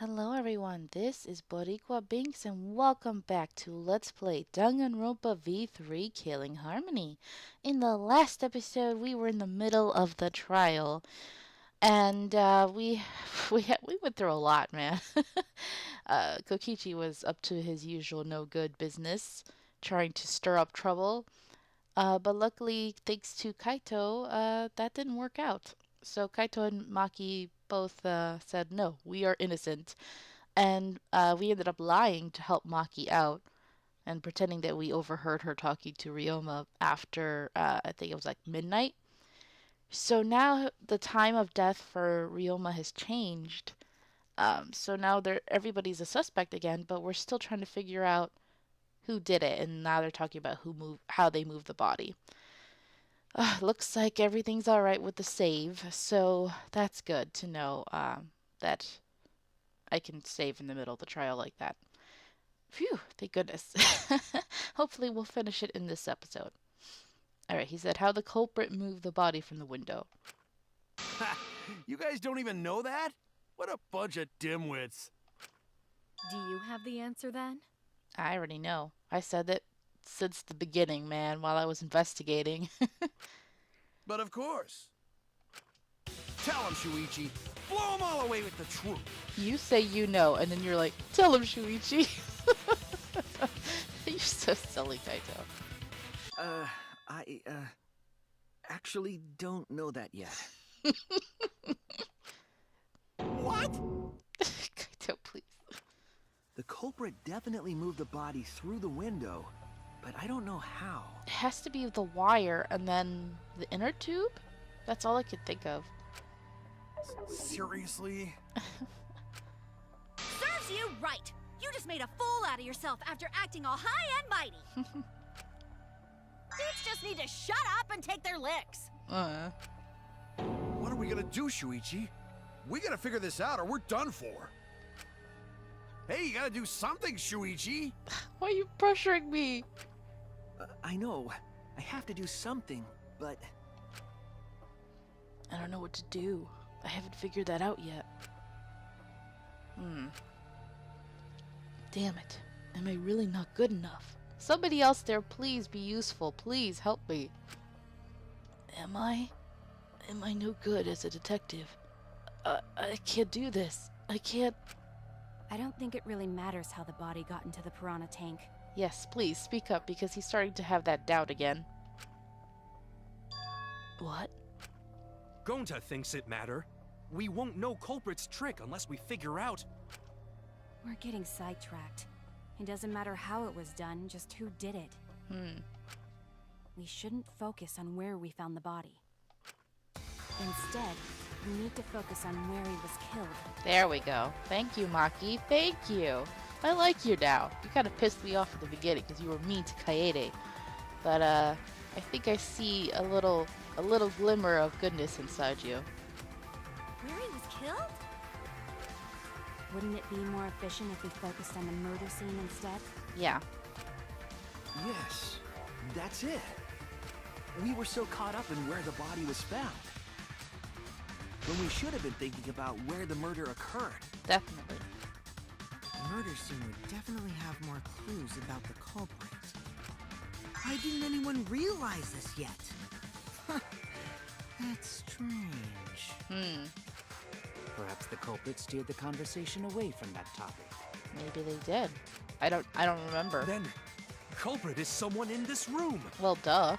Hello everyone, this is Boricua Binks and welcome back to Let's Play Danganronpa V3 Killing Harmony. In the last episode, we were in the middle of the trial and we went through a lot, man. Kokichi was up to his usual no good business, trying to stir up trouble. But luckily, thanks to Kaito, that didn't work out. So Kaito and Maki both said, no, we are innocent. And we ended up lying to help Maki out and pretending that we overheard her talking to Ryoma after, I think it was like midnight. So now the time of death for Ryoma has changed. So now everybody's a suspect again, but we're still trying to figure out who did it. And now they're talking about how they moved the body. Looks like everything's all right with the save, so that's good to know that I can save in the middle of the trial like that. Phew, thank goodness. Hopefully we'll finish it in this episode. Alright, he said how the culprit moved the body from the window. You guys don't even know that? What a bunch of dimwits. Do you have the answer then? I already know. I said it since the beginning, man, while I was investigating. But of course. Tell him, Shuichi. Blow him all away with the truth. You say you know, and then you're like, tell him, Shuichi. You're so silly, Kaito. I actually don't know that yet. What? Kaito, please. The culprit definitely moved the body through the window, but I don't know how. It has to be the wire and then the inner tube? That's all I could think of. Seriously? Serves you right! You just made a fool out of yourself after acting all high and mighty! Thieves just need to shut up and take their licks! What are we gonna do, Shuichi? We gotta figure this out or we're done for. Hey, you gotta do something, Shuichi! Why are you pressuring me? I know. I have to do something, but... I don't know what to do. I haven't figured that out yet. Damn it. Am I really not good enough? Somebody else there, please be useful. Please help me. Am I? Am I no good as a detective? I can't do this. I can't... I don't think it really matters how the body got into the piranha tank. Yes, please, speak up because he's starting to have that doubt again. What? Gonta thinks it matter. We won't know culprit's trick unless we figure out. We're getting sidetracked. It doesn't matter how it was done, just who did it. We shouldn't focus on where we found the body. Instead, we need to focus on where he was killed. There we go. Thank you, Maki. Thank you. I like you now. You kind of pissed me off at the beginning because you were mean to Kaede. But, I think I see a little glimmer of goodness inside you. Where he was killed? Wouldn't it be more efficient if we focused on the murder scene instead? Yeah. Yes, that's it. We were so caught up in where the body was found, when we should have been thinking about where the murder occurred. Definitely. The murder scene would definitely have more clues about the culprit. Why didn't anyone realize this yet? That's strange. Perhaps the culprit steered the conversation away from that topic. Maybe they did. I don't remember. Then, culprit is someone in this room. Well, duh.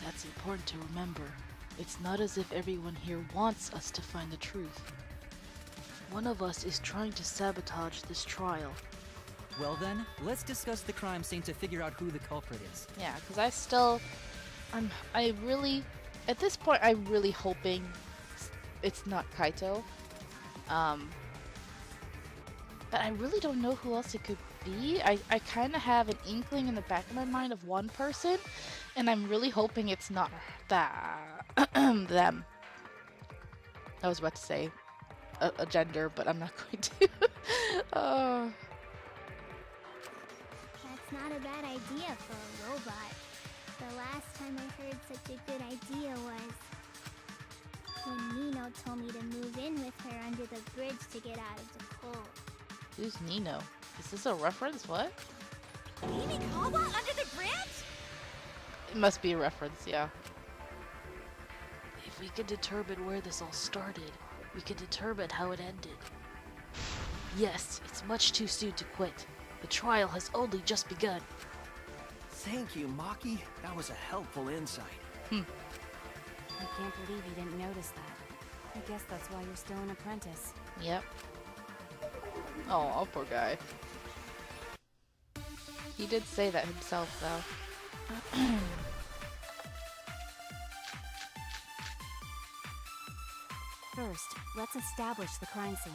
That's important to remember. It's not as if everyone here wants us to find the truth. One of us is trying to sabotage this trial. Well then, let's discuss the crime scene to figure out who the culprit is. Yeah, because at this point, I'm really hoping it's not Kaito. But I really don't know who else it could be. I kind of have an inkling in the back of my mind of one person, and I'm really hoping it's not them. I was about to say a gender, but I'm not going to. That's not a bad idea for a robot. The last time I heard such a good idea was when Nino Nino told me to move in with her under the bridge to get out of the cold. Who's Nino? Is this a reference? What? Himikawa under the bridge? It must be a reference, yeah. If we could determine where this all started, we could determine how it ended. Yes, it's much too soon to quit. The trial has only just begun. Thank you, Maki. That was a helpful insight. I can't believe you didn't notice that. I guess that's why you're still an apprentice. Yep. Oh, poor guy. He did say that himself, though. First, let's establish the crime scene.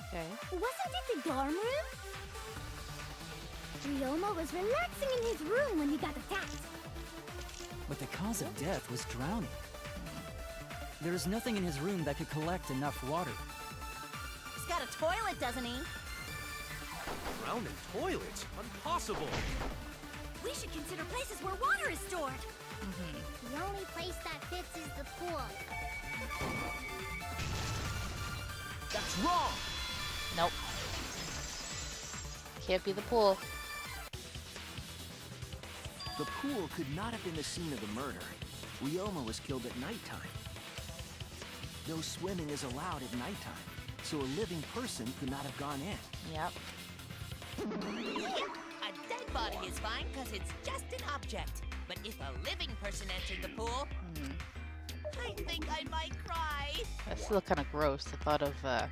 Okay. Wasn't it the dorm room? Ryoma was relaxing in his room when he got attacked. But the cause of death was drowning. There is nothing in his room that could collect enough water. He's got a toilet, doesn't he? Drown in toilets? Impossible! We should consider places where water is stored. The only place that fits is the pool. That's wrong! Nope. Can't be the pool. The pool could not have been the scene of the murder. Ryoma was killed at nighttime. No swimming is allowed at nighttime, so a living person could not have gone in. Yep. A dead body is fine because it's just an object. But if a living person entered the pool, I think I might cry. That's still kind of gross, the thought of a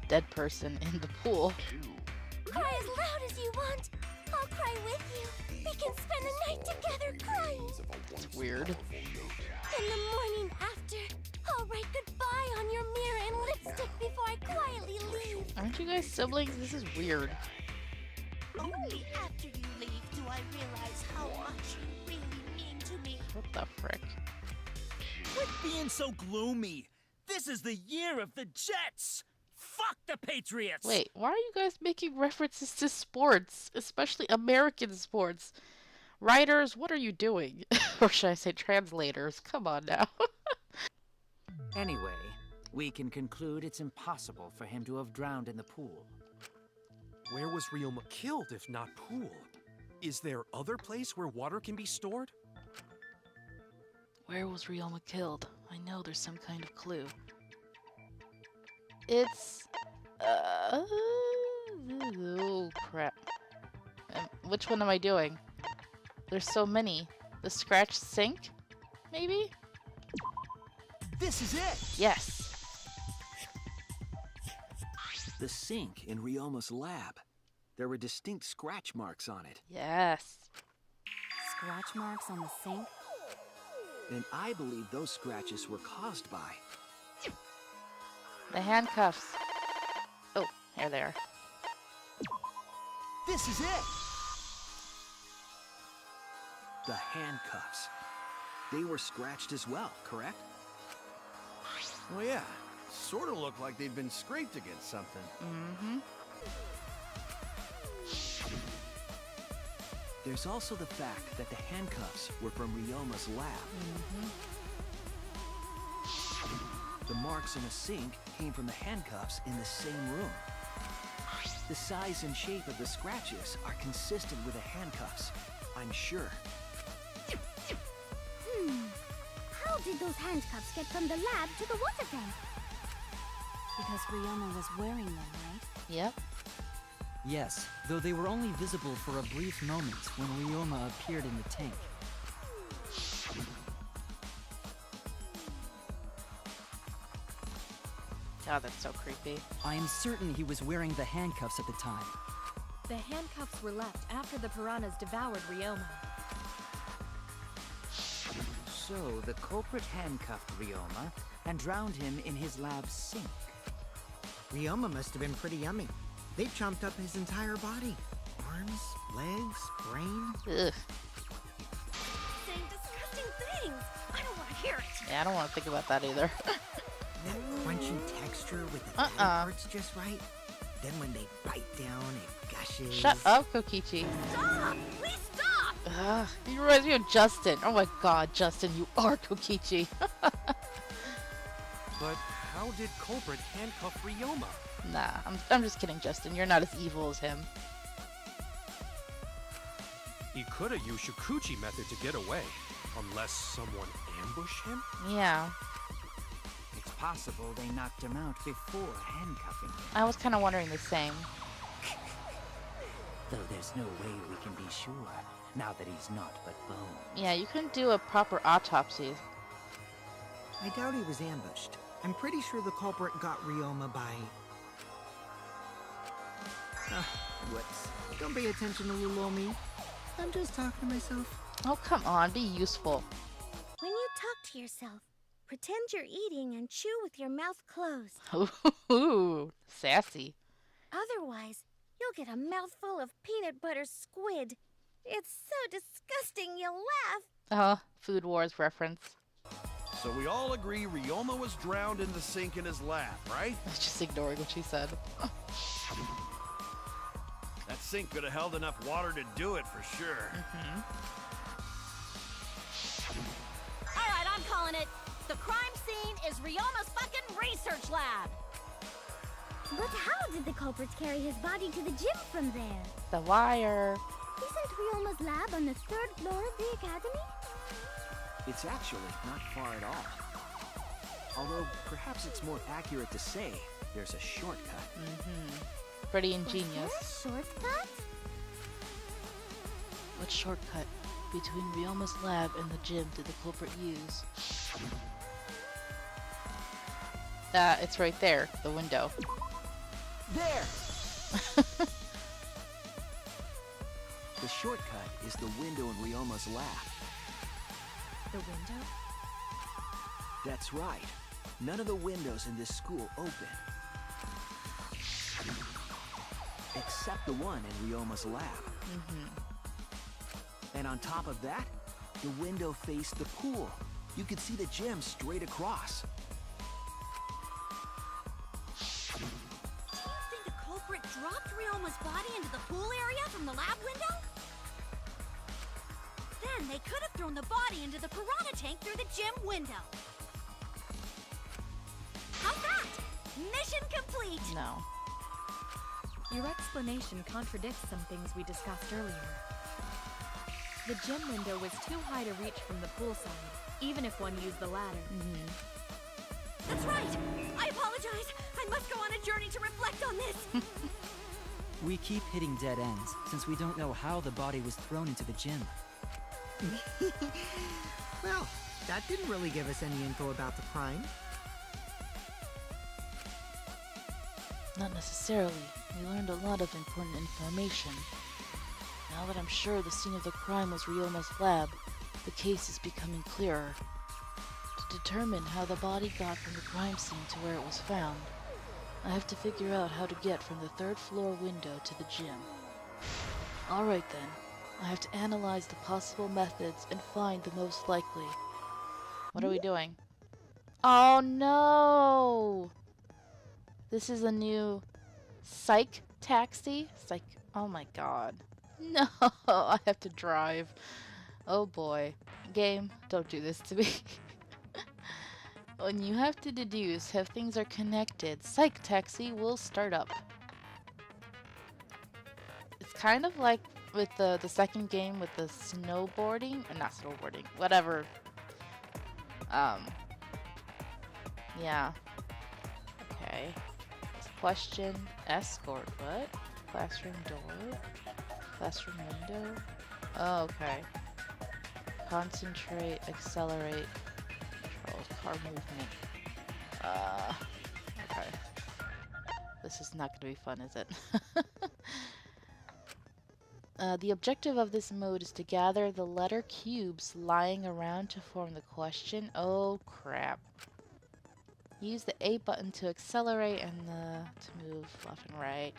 dead person in the pool. Cry as loud as you want. I'll cry with you. We can spend the night together crying. It's weird. In the morning after, I'll write goodbye on your mirror in lipstick before I quietly leave. Aren't you guys siblings? This is weird. Only after you leave do I realize how much you really mean to me. What the frick? Quit being so gloomy. This is the year of the Jets. Fuck the Patriots. Wait, why are you guys making references to sports, especially American sports? Writers, what are you doing? Or should I say translators? Come on now. Anyway, we can conclude it's impossible for him to have drowned in the pool. Where was Ryoma killed if not pool? Is there other place where water can be stored? Where was Ryoma killed? I know there's some kind of clue. It's... oh, crap. Which one am I doing? There's so many. The scratch sink? Maybe? This is it! Yes. The sink in Ryoma's lab. There were distinct scratch marks on it. Yes. Scratch marks on the sink? And I believe those scratches were caused by... The handcuffs. Oh, here they are. This is it! The handcuffs. They were scratched as well, correct? Well, yeah. Sort of looked like they'd been scraped against something. Mm-hmm. There's also the fact that the handcuffs were from Ryoma's lab. The marks in the sink came from the handcuffs in the same room. The size and shape of the scratches are consistent with the handcuffs, I'm sure. How did those handcuffs get from the lab to the water tank? Because Ryoma was wearing them, right? Yep. Yes, though they were only visible for a brief moment when Ryoma appeared in the tank. God, that's so creepy. I am certain he was wearing the handcuffs at the time. The handcuffs were left after the piranhas devoured Ryoma. So, the culprit handcuffed Ryoma and drowned him in his lab's sink. Ryoma must have been pretty yummy. They chomped up his entire body. Arms, legs, brain. Ugh. Saying disgusting things! I don't want to hear it! Yeah, I don't want to think about that either. That crunchy texture with the tiny parts just right. Then when they bite down, it gushes. Shut up, Kokichi. Stop! Please stop! Ugh, you reminds me of Justin. Oh my god, Justin, you are Kokichi. But how did Culprit handcuff Ryoma? Nah, I'm just kidding, Justin. You're not as evil as him. He could have used Shukuchi method to get away, unless someone ambushed him? Yeah. It's possible they knocked him out before handcuffing him. I was kind of wondering the same. Though there's no way we can be sure, now that he's not but bone. Yeah, you couldn't do a proper autopsy. I doubt he was ambushed. I'm pretty sure the culprit got Ryoma by... whoops. Don't pay attention to little old me. I'm just talking to myself. Oh, come on, be useful. When you talk to yourself, pretend you're eating and chew with your mouth closed. Ooh, sassy. Otherwise, you'll get a mouthful of peanut butter squid. It's so disgusting you'll laugh. Food Wars reference. So we all agree Ryoma was drowned in the sink in his lab, right? I was just ignoring what she said. That sink could have held enough water to do it for sure. Alright, I'm calling it. The crime scene is Ryoma's fucking research lab. But how did the culprits carry his body to the gym from there? The wire. Isn't Ryoma's lab on the 3rd floor of the academy? It's actually not far at all. Although, perhaps it's more accurate to say there's a shortcut. Pretty ingenious. Was there a shortcut? What shortcut between Ryoma's lab and the gym did the culprit use? It's right there, the window. There! The shortcut is the window in Ryoma's lab. The window? That's right. None of the windows in this school open. Except the one in Ryoma's lab. And on top of that, the window faced the pool. You could see the gym straight across. Do you think the culprit dropped Ryoma's body into the pool area from the lab window? Then they could have thrown the body into the piranha tank through the gym window. How's that? Mission complete! No. Your explanation contradicts some things we discussed earlier. The gym window was too high to reach from the pool side, even if one used the ladder. That's right! I apologize! I must go on a journey to reflect on this! We keep hitting dead ends, since we don't know how the body was thrown into the gym. Well, that didn't really give us any info about the crime. Not necessarily. We learned a lot of important information. Now that I'm sure the scene of the crime was Ryoma's lab, the case is becoming clearer. To determine how the body got from the crime scene to where it was found, I have to figure out how to get from the 3rd floor window to the gym. Alright then. I have to analyze the possible methods and find the most likely. What are we doing? Oh no! This is a new psych taxi? Psych. Oh my god. No, I have to drive. Oh boy. Game, don't do this to me. When you have to deduce how things are connected, psych taxi will start up. It's kind of like with the second game with the snowboarding, or not snowboarding, whatever. Yeah. Okay. Question, escort, what? Classroom door? Classroom window? Oh, okay. Concentrate, accelerate, control, car movement. Okay. This is not gonna be fun, is it? The objective of this mode is to gather the letter cubes lying around to form the question. Oh crap. Use the A button to accelerate and to move left and right.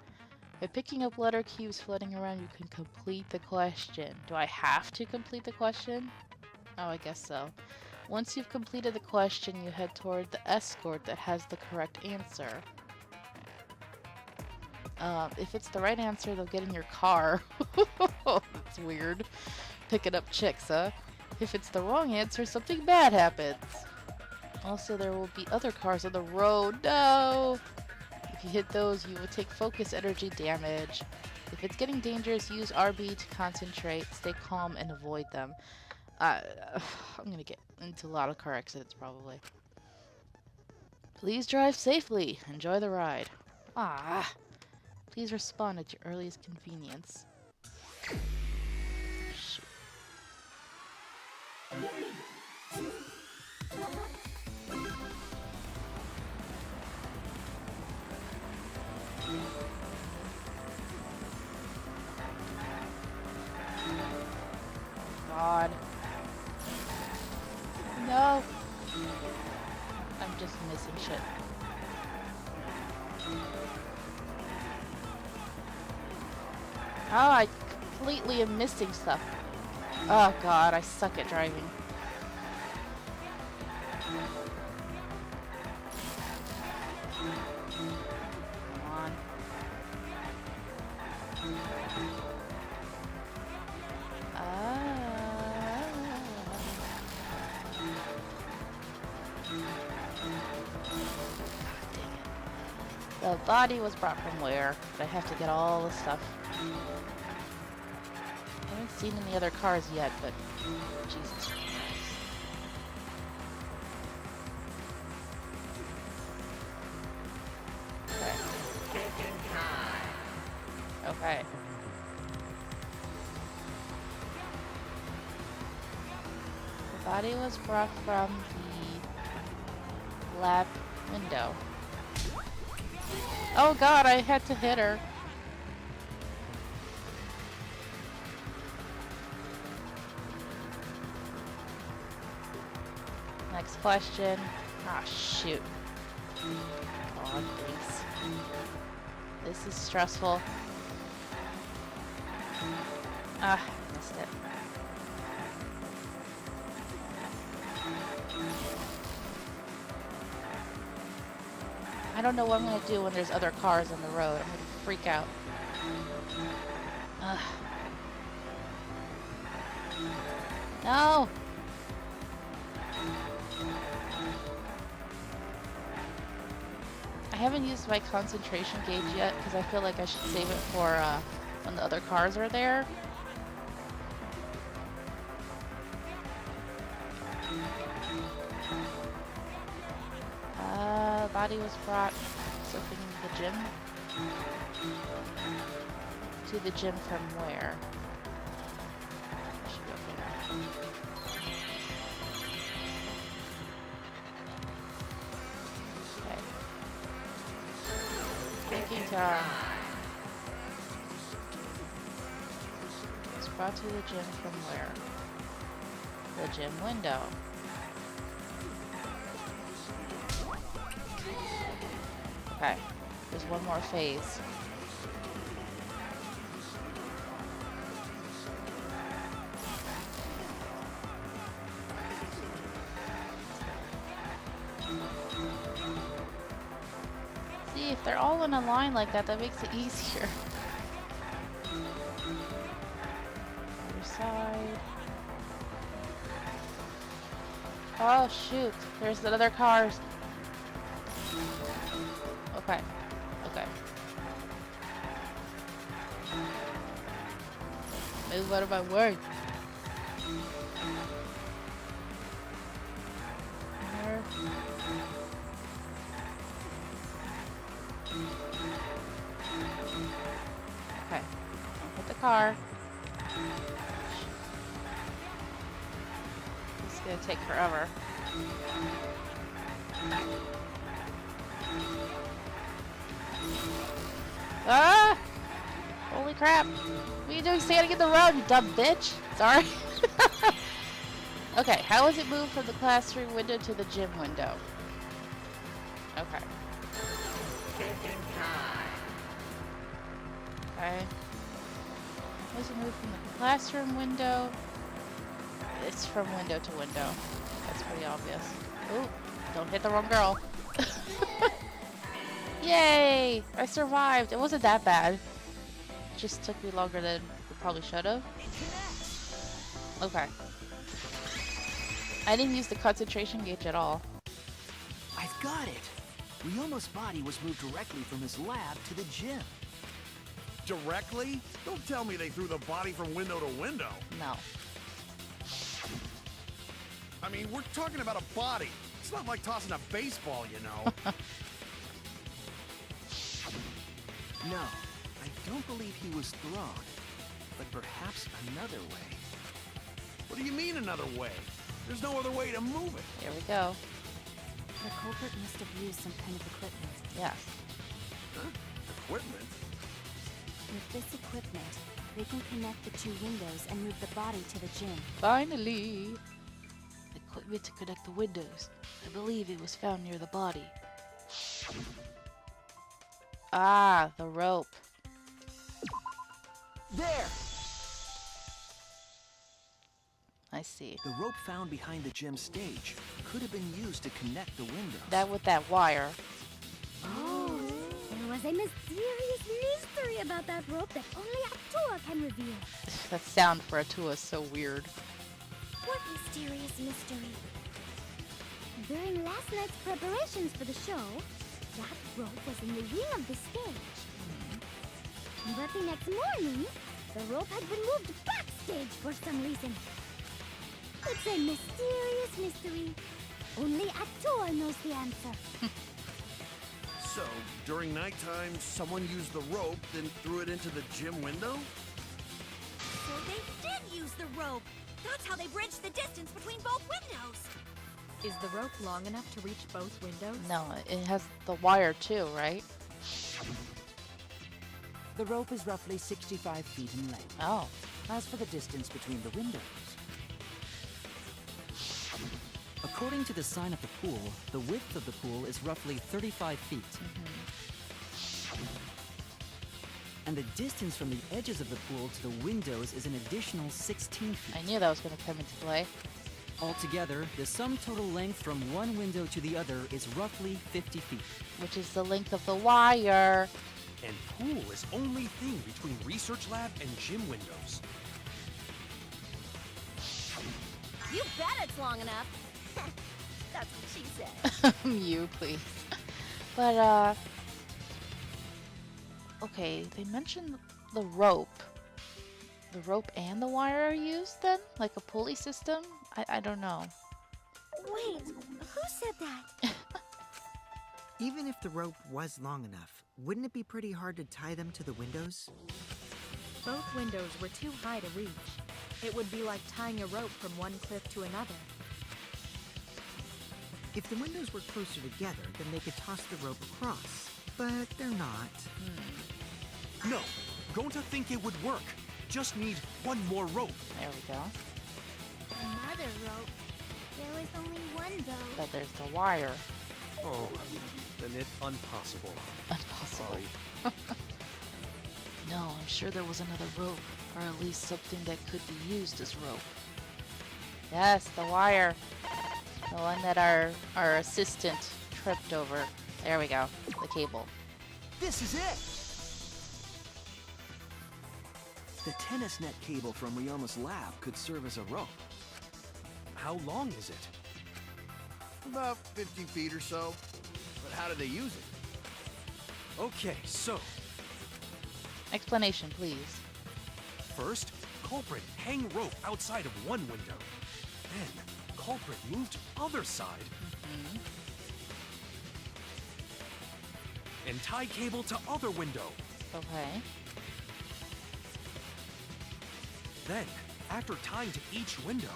By picking up letter cubes floating around, you can complete the question. Do I have to complete the question? Oh, I guess so. Once you've completed the question, you head toward the escort that has the correct answer. If it's the right answer, they'll get in your car. That's weird. Picking up chicks, huh? If it's the wrong answer, something bad happens. Also, there will be other cars on the road. No! If you hit those, you will take focus energy damage. If it's getting dangerous, use RB to concentrate, stay calm, and avoid them. I'm gonna get into a lot of car accidents, probably. Please drive safely. Enjoy the ride. Ah! Please respond at your earliest convenience. Shoot. God. No! I'm just missing shit. Oh, I completely am missing stuff. Oh god, I suck at driving. Come on. The body was brought from where? But I have to get all the stuff. I haven't seen any other cars yet, but Jesus Christ. Okay. The body was brought from the lab window. Oh god, I had to hit her. Next question. Ah, shoot. Oh, thanks. This is stressful. Ah, missed it. I don't know what I'm gonna do when there's other cars on the road. I'm gonna freak out. Ugh. No! I haven't used my concentration gauge yet because I feel like I should save it for when the other cars are there. Body was brought something to the gym. To the gym from where? Should go here. Okay. Thinking time. It's brought to the gym from where? The gym window. Okay, there's one more phase. See, if they're all in a line like that, that makes it easier. Other side. Oh shoot, there's the other cars. Okay. Okay. Move out of my way. There. Okay. Hit the car. This is gonna take forever. Ah! Holy crap. What are you doing standing in the road, you dumb bitch? Sorry. Okay, how was it moved from the classroom window to the gym window? Okay. Okay. How was it moved from the classroom window? It's from window to window. That's pretty obvious. Ooh, don't hit the wrong girl. Yay! I survived. It wasn't that bad. It just took me longer than it probably should have. Okay. I didn't use the concentration gauge at all. got it. Ryoma's body was moved directly from his lab to the gym. Directly? Don't tell me they threw the body from window to window. No. I mean, we're talking about a body. It's not like tossing a baseball, you know. No, I don't believe he was thrown. But perhaps another way. What do you mean another way? There's no other way to move it. Here we go. The culprit must have used some kind of equipment. Yes. Huh? Equipment? With this equipment, they can connect the two windows and move the body to the gym. Finally! Equipment to connect the windows. I believe it was found near the body. Ah, the rope. There! I see. The rope found behind the gym stage could have been used to connect the windows. That with that wire. Oh, there was a mysterious mystery about that rope that only Atua can reveal. That sound for Atua is so weird. What mysterious mystery? During last night's preparations for the show, that rope was in the wing of the stage. But the next morning, the rope had been moved backstage for some reason. It's a mysterious mystery. Only Atua knows the answer. So, during nighttime, someone used the rope, then threw it into the gym window? So they did use the rope. That's how they bridged the distance between both windows. Is the rope long enough to reach both windows? No, it has the wire too, right? The rope is roughly 65 feet in length. Oh. As for the distance between the windows, according to the sign of the pool, the width of the pool is roughly 35 feet. And the distance from the edges of the pool to the windows is an additional 16 feet. I knew that was going to come into play. Altogether, the sum total length from one window to the other is roughly 50 feet. Which is the length of the wire. And pool is only thing between research lab and gym windows. You bet it's long enough. That's what she said. You, please. But, okay, they mentioned the rope. The rope and the wire are used then? Like a pulley system? I don't know. Wait, who said that? Even if the rope was long enough, wouldn't it be pretty hard to tie them to the windows? Both windows were too high to reach. It would be like tying a rope from one cliff to another. If the windows were closer together, then they could toss the rope across. But they're not. No, don't think it would work. Just need one more rope. There we go. Another rope. There was only one though. But there's the wire. Oh, then it's impossible. Impossible. Sorry. No, I'm sure there was another rope. Or at least something that could be used as rope. Yes, the wire. The one that our assistant tripped over. There we go. The cable. This is it! The tennis net cable from Ryoma's lab could serve as a rope. How long is it? About 50 feet or so. But how do they use it? Okay, so Explanation, please. first, culprit hang rope outside of one window. Then, culprit moved other side. And tie cable to other window. Okay. Then, after tying to each window,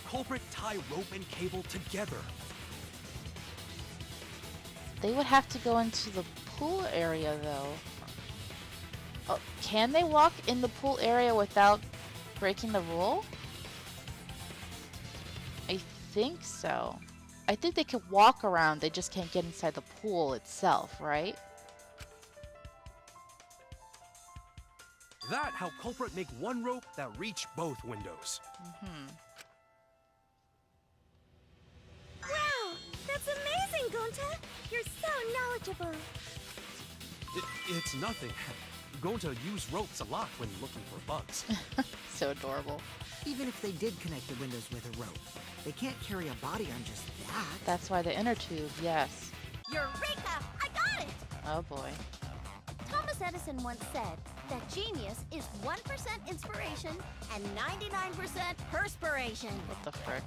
culprit tie rope and cable together. They would have to go into the pool area, though. Oh, can they walk in the pool area without breaking the rule? I think so. I think they could walk around, they just can't get inside the pool itself, right? That how culprit make one rope that reach both windows. Wow, that's amazing, Gonta. You're so knowledgeable. It's nothing. Gonta use ropes a lot when looking for bugs. So adorable. Even if they did connect the windows with a rope, they can't carry a body on just that. That's why the inner tube, yes. Eureka! I got it! Oh boy. Thomas Edison once said that genius is 1% inspiration and 99% perspiration. What the frick?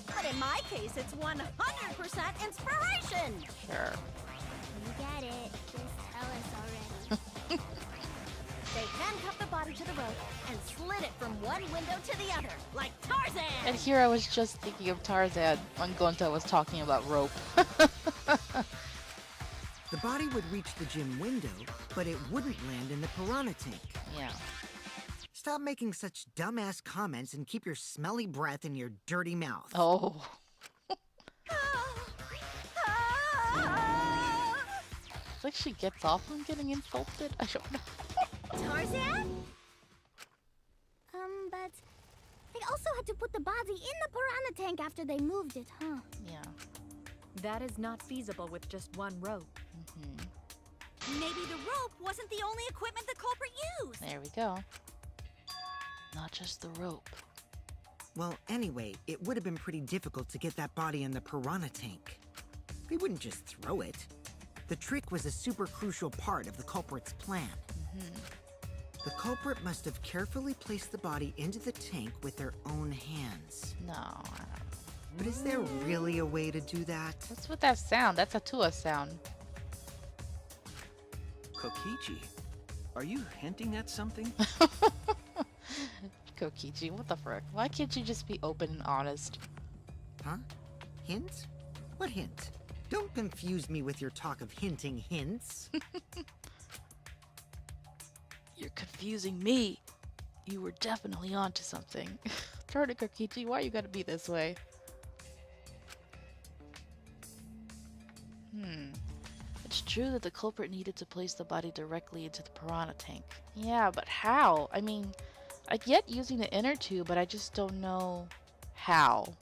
But in my case, it's 100% inspiration! Sure. You get it. Just tell us already. They handcuffed the body to the rope and slid it from one window to the other, like Tarzan! And here I was just thinking of Tarzan when Gonta was talking about rope. The body would reach the gym window, but it wouldn't land in the piranha tank. Yeah. Stop making such dumbass comments and keep your smelly breath in your dirty mouth. Oh. It's like she gets off on getting insulted. I don't know. Tarzan? But they also had to put the body in the piranha tank after they moved it, huh? Yeah. That is not feasible with just one rope. Maybe the rope wasn't the only equipment the culprit used. There we go. Not just the rope. Well, anyway, it would have been pretty difficult to get that body in the piranha tank. They wouldn't just throw it. The trick was a super crucial part of the culprit's plan. The culprit must have carefully placed the body into the tank with their own hands. No, I don't know. But is there really a way to do that? What's with that sound? That's a Tua sound. Kokichi, are you hinting at something? Kokichi, what the frick? Why can't you just be open and honest? Huh? Hint? What hint? Don't confuse me with your talk of hinting hints. You're confusing me. You were definitely onto something. Darn it, Kokichi, why you gotta be this way? It's true that the culprit needed to place the body directly into the piranha tank. Yeah, but how? I mean, I get using the inner tube, but I just don't know how.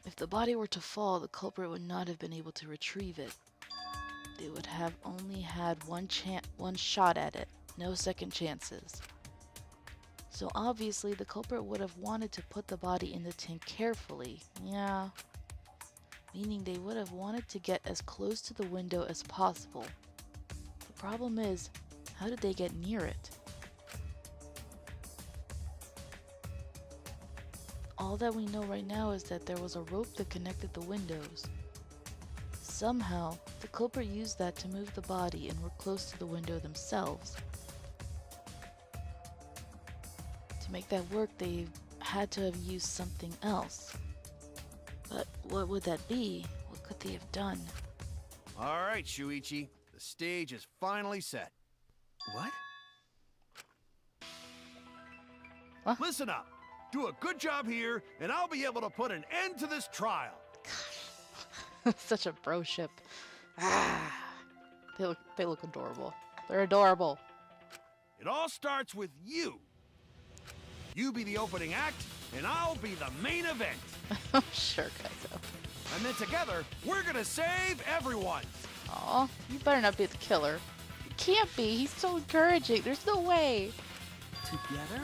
If the body were to fall, the culprit would not have been able to retrieve it. They would have only had one shot at it, no second chances. So obviously the culprit would have wanted to put the body in the tank carefully. Yeah. Meaning they would have wanted to get as close to the window as possible. The problem is, how did they get near it? All that we know right now is that there was a rope that connected the windows. Somehow, the culprit used that to move the body and were close to the window themselves. To make that work, they had to have used something else. But what would that be? What could they have done? All right, Shuichi. The stage is finally set. What? What? Listen up. Do a good job here, and I'll be able to put an end to this trial. Such a broship. Ah, they look adorable. They're adorable. It all starts with you. You be the opening act, and I'll be the main event. Sure, Kaizo. And then together, we're gonna save everyone. Aw, you better not be the killer. You can't be. He's so encouraging. There's no way. Together?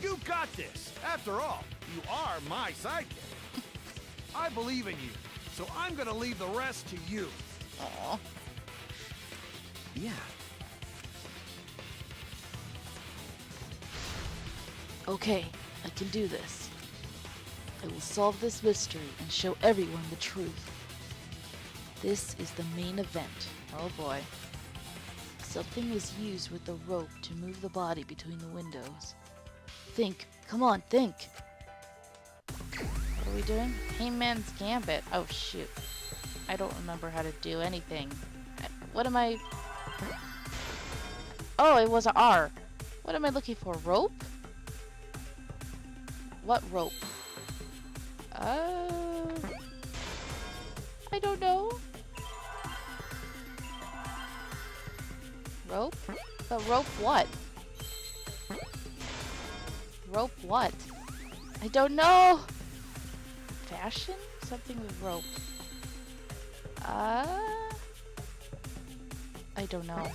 You got this. After all, you are my sidekick. I believe in you, so I'm gonna leave the rest to you. Aw. Yeah. Okay, I can do this. I will solve this mystery and show everyone the truth. This is the main event. Oh boy. Something was used with the rope to move the body between the windows. Think. Come on, think. What are we doing? Hangman's Gambit. Oh shoot. I don't remember how to do anything. What am I... Oh, it was an R. What am I looking for? Rope? What rope? I don't know. Rope? But rope what? Rope what? I don't know. Fashion? Something with rope. I don't know.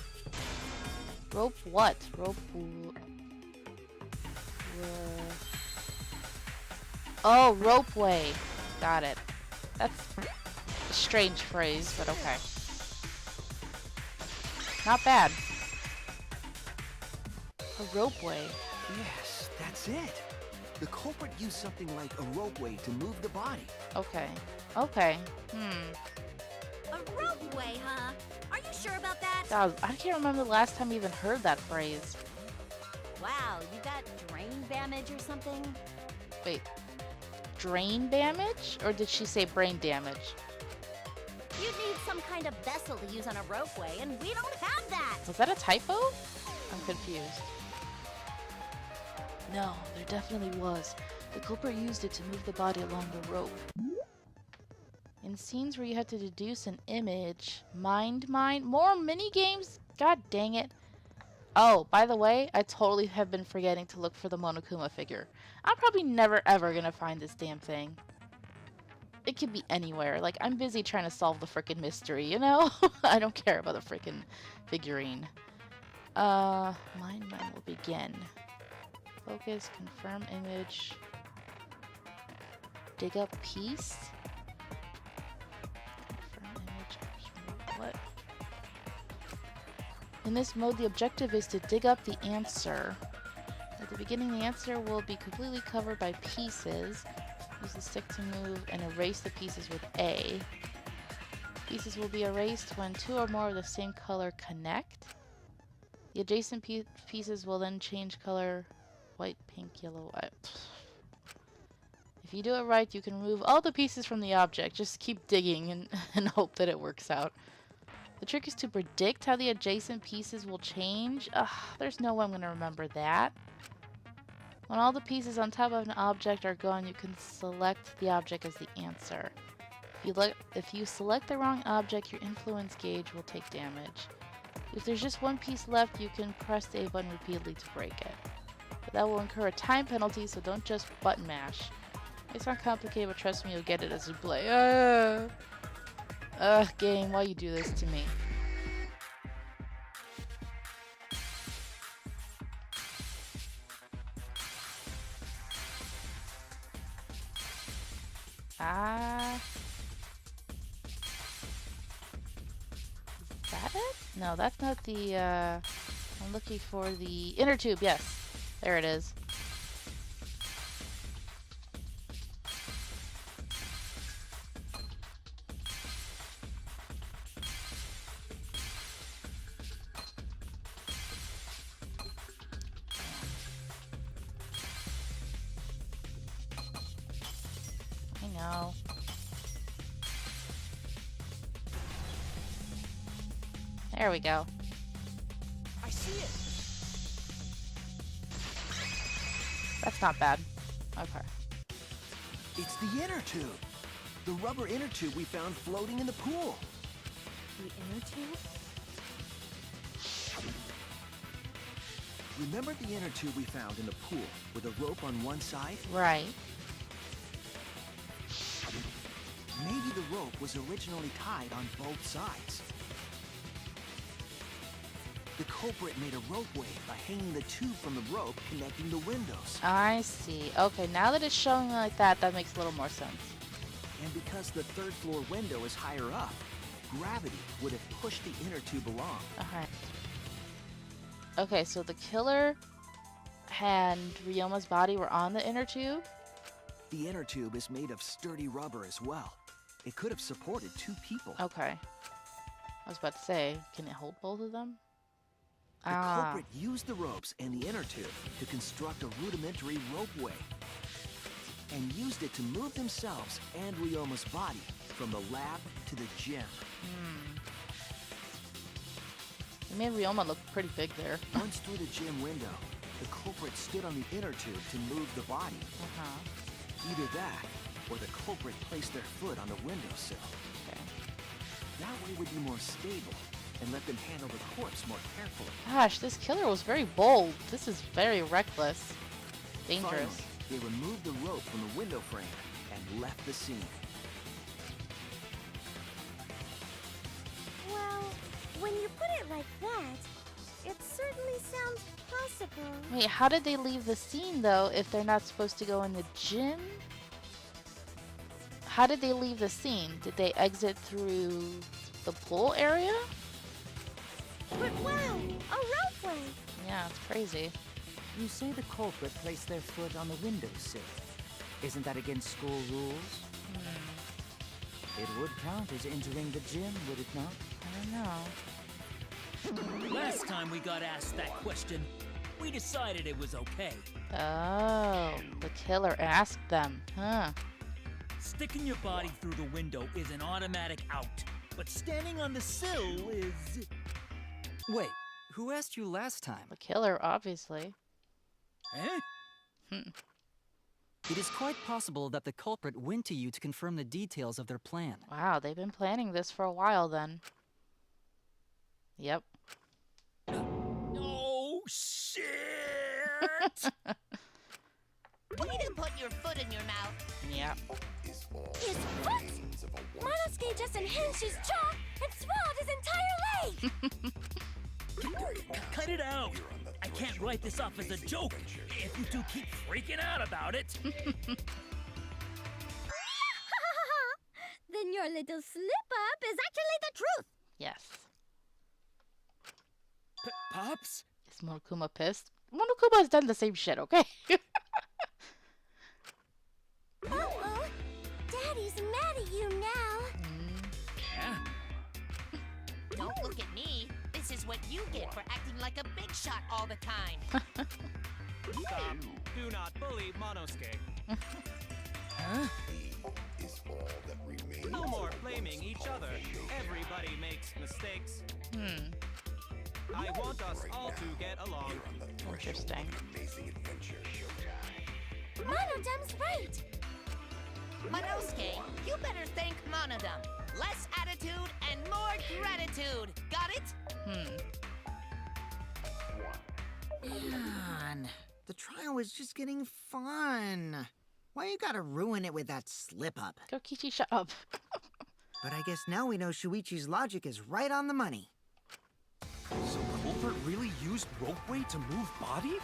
Rope what? Rope... Oh, ropeway. Got it. That's a strange phrase, but okay. Not bad. A ropeway. Yes, that's it. The culprit used something like a ropeway to move the body. Okay. Okay. A ropeway, huh? Are you sure about that? God, I can't remember the last time I even heard that phrase. Wow, you got drain damage or something? Wait. Drain damage? Or did she say brain damage? You'd need some kind of vessel to use on a ropeway, and we don't have that! Was that a typo? I'm confused. No, there definitely was. The culprit used it to move the body along the rope. In scenes where you have to deduce an image, mind, more mini games? God dang it. Oh, by the way, I totally have been forgetting to look for the Monokuma figure. I'm probably never ever gonna find this damn thing. It could be anywhere. Like, I'm busy trying to solve the frickin' mystery, you know? I don't care about the frickin' figurine. Mind will begin. Focus, confirm image. Dig up piece. Confirm image. What? In this mode, the objective is to dig up the answer. At the beginning, the answer will be completely covered by pieces. Use the stick to move and erase the pieces with A. Pieces will be erased when two or more of the same color connect. The adjacent pieces will then change color. White, pink, yellow, white. If you do it right, you can remove all the pieces from the object. Just keep digging and hope that it works out. The trick is to predict how the adjacent pieces will change. Ugh, there's no way I'm going to remember that. When all the pieces on top of an object are gone, you can select the object as the answer. If you select the wrong object, your influence gauge will take damage. If there's just one piece left, you can press the A button repeatedly to break it. But that will incur a time penalty, so don't just button mash. It's not complicated, but trust me, you'll get it as you play. Game, why you do this to me? Is that it? No, that's not the, I'm looking for the inner tube, yes. There it is. I know. There we go. I see it. That's not bad. Okay. It's the inner tube. The rubber inner tube we found floating in the pool. The inner tube? Remember the inner tube we found in the pool with a rope on one side? Right. Maybe the rope was originally tied on both sides. The culprit made a ropeway by hanging the tube from the rope connecting the windows. I see. Okay, now that it's showing like that, that makes a little more sense. And because the third floor window is higher up, gravity would have pushed the inner tube along. Okay. Okay, so the killer and Ryoma's body were on the inner tube? The inner tube is made of sturdy rubber as well. It could have supported two people. Okay. I was about to say, can it hold both of them? The culprit used the ropes and the inner tube to construct a rudimentary ropeway, and used it to move themselves and Ryoma's body from the lab to the gym. It made Ryoma look pretty big there. Once through the gym window, the culprit stood on the inner tube to move the body. Either that, or the culprit placed their foot on the windowsill. Okay. That way would be more stable, and let them handle the corpse more carefully. Gosh, this killer was very bold. This is very reckless. Dangerous. Finally, they removed the rope from the window frame and left the scene. Well, when you put it like that, it certainly sounds possible. Wait, how did they leave the scene, though, if they're not supposed to go in the gym? how did they leave the scene? Did they exit through the pool area? But wow, a ropeway! Yeah, it's crazy. You say the culprit placed their foot on the windowsill. Isn't that against school rules? It would count as entering the gym, would it not? I don't know. Last time we got asked that question, we decided it was okay. Oh, the killer asked them, huh? Sticking your body through the window is an automatic out, but standing on the sill is... Wait, who asked you last time? The killer, obviously. Eh? It is quite possible that the culprit went to you to confirm the details of their plan. Wow, they've been planning this for a while then. Yep. Oh, shit! Way to put your foot in your mouth. Yep. His foot! Monosuke just enhanced his jaw and swallowed his entire leg! Cut it out! I can't write this off as a joke if you two keep freaking out about it. Then your little slip-up is actually the truth! Yes. Pops? Is Monokuma pissed? Monokuma's done the same shit, okay? Uh-oh! Daddy's mad at you now! Yeah? Don't look at me. This is what you get for acting like a big shot all the time. Stop. Do not bully Monosuke. Huh? No more blaming each other. Everybody makes mistakes. I want us all to get along. Interesting. Monodum's right! Monosuke, you better thank Monodum. Less attitude and more gratitude. Got it? Man, the trial was just getting fun. Why you gotta ruin it with that slip-up? Kokichi, shut up. But I guess now we know Shuichi's logic is right on the money. So Culprit really used ropeway to move body?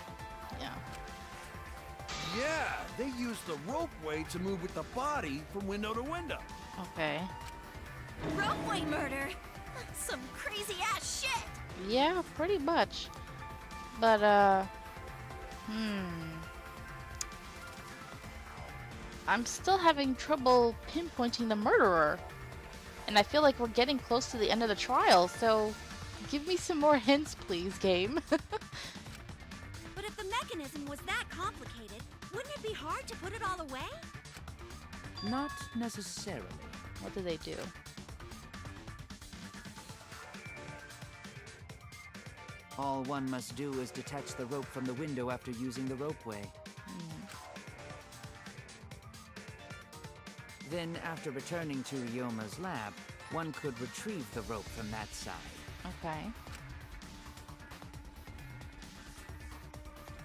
Yeah. Yeah, they used the ropeway to move with the body from window to window. Okay. Ropeway murder! Some crazy ass shit! Yeah, pretty much. But, I'm still having trouble pinpointing the murderer. And I feel like we're getting close to the end of the trial, so give me some more hints, please, game. But if the mechanism was that complicated, wouldn't it be hard to put it all away? Not necessarily. What do they do? All one must do is detach the rope from the window after using the ropeway. Then, after returning to Ryoma's lab, one could retrieve the rope from that side. Okay.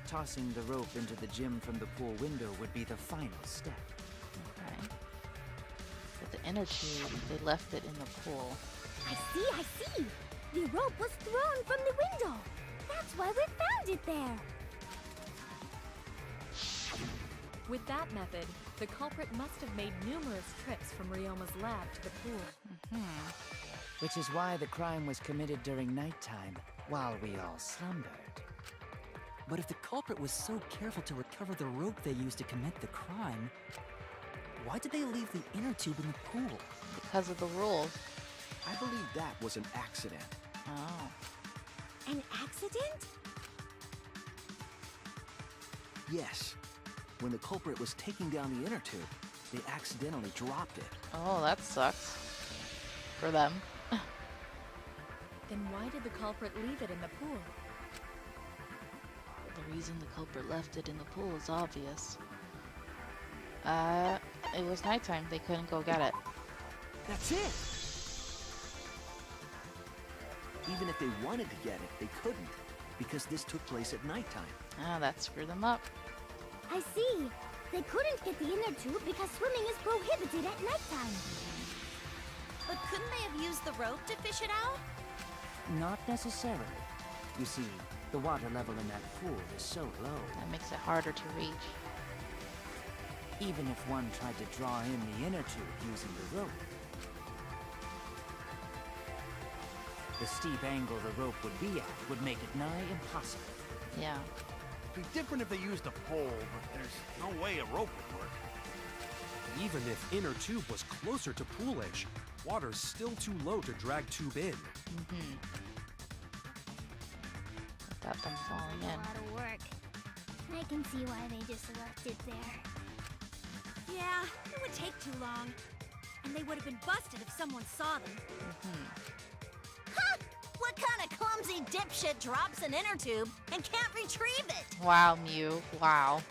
Tossing the rope into the gym from the pool window would be the final step. Okay. With the inner tube, they left it in the pool. I see! The rope was thrown from the window! That's why we found it there! With that method, the culprit must have made numerous trips from Ryoma's lab to the pool. Which is why the crime was committed during nighttime, while we all slumbered. But if the culprit was so careful to recover the rope they used to commit the crime, why did they leave the inner tube in the pool? Because of the rules. I believe that was an accident. Oh. An accident? Yes. When the culprit was taking down the inner tube, they accidentally dropped it. Oh, that sucks. For them. Then why did the culprit leave it in the pool? The reason the culprit left it in the pool is obvious. It was nighttime. They couldn't go get it. That's it! Even if they wanted to get it, they couldn't, because this took place at nighttime. Ah, that screwed them up. I see. They couldn't get the inner tube because swimming is prohibited at nighttime. But couldn't they have used the rope to fish it out? Not necessarily. You see, the water level in that pool is so low. That makes it harder to reach. even if one tried to draw in the inner tube using the rope. The steep angle the rope would be at would make it nigh impossible. Yeah. It'd be different if they used a pole, but there's no way a rope would work. Even if inner tube was closer to pool edge, water's still too low to drag tube in. Without them falling A in. lot of work. I can see why they just left it there. Yeah, it would take too long. And they would have been busted if someone saw them. Huh! What kind of clumsy dipshit drops an inner tube and can't retrieve it? Wow, Mew. Wow.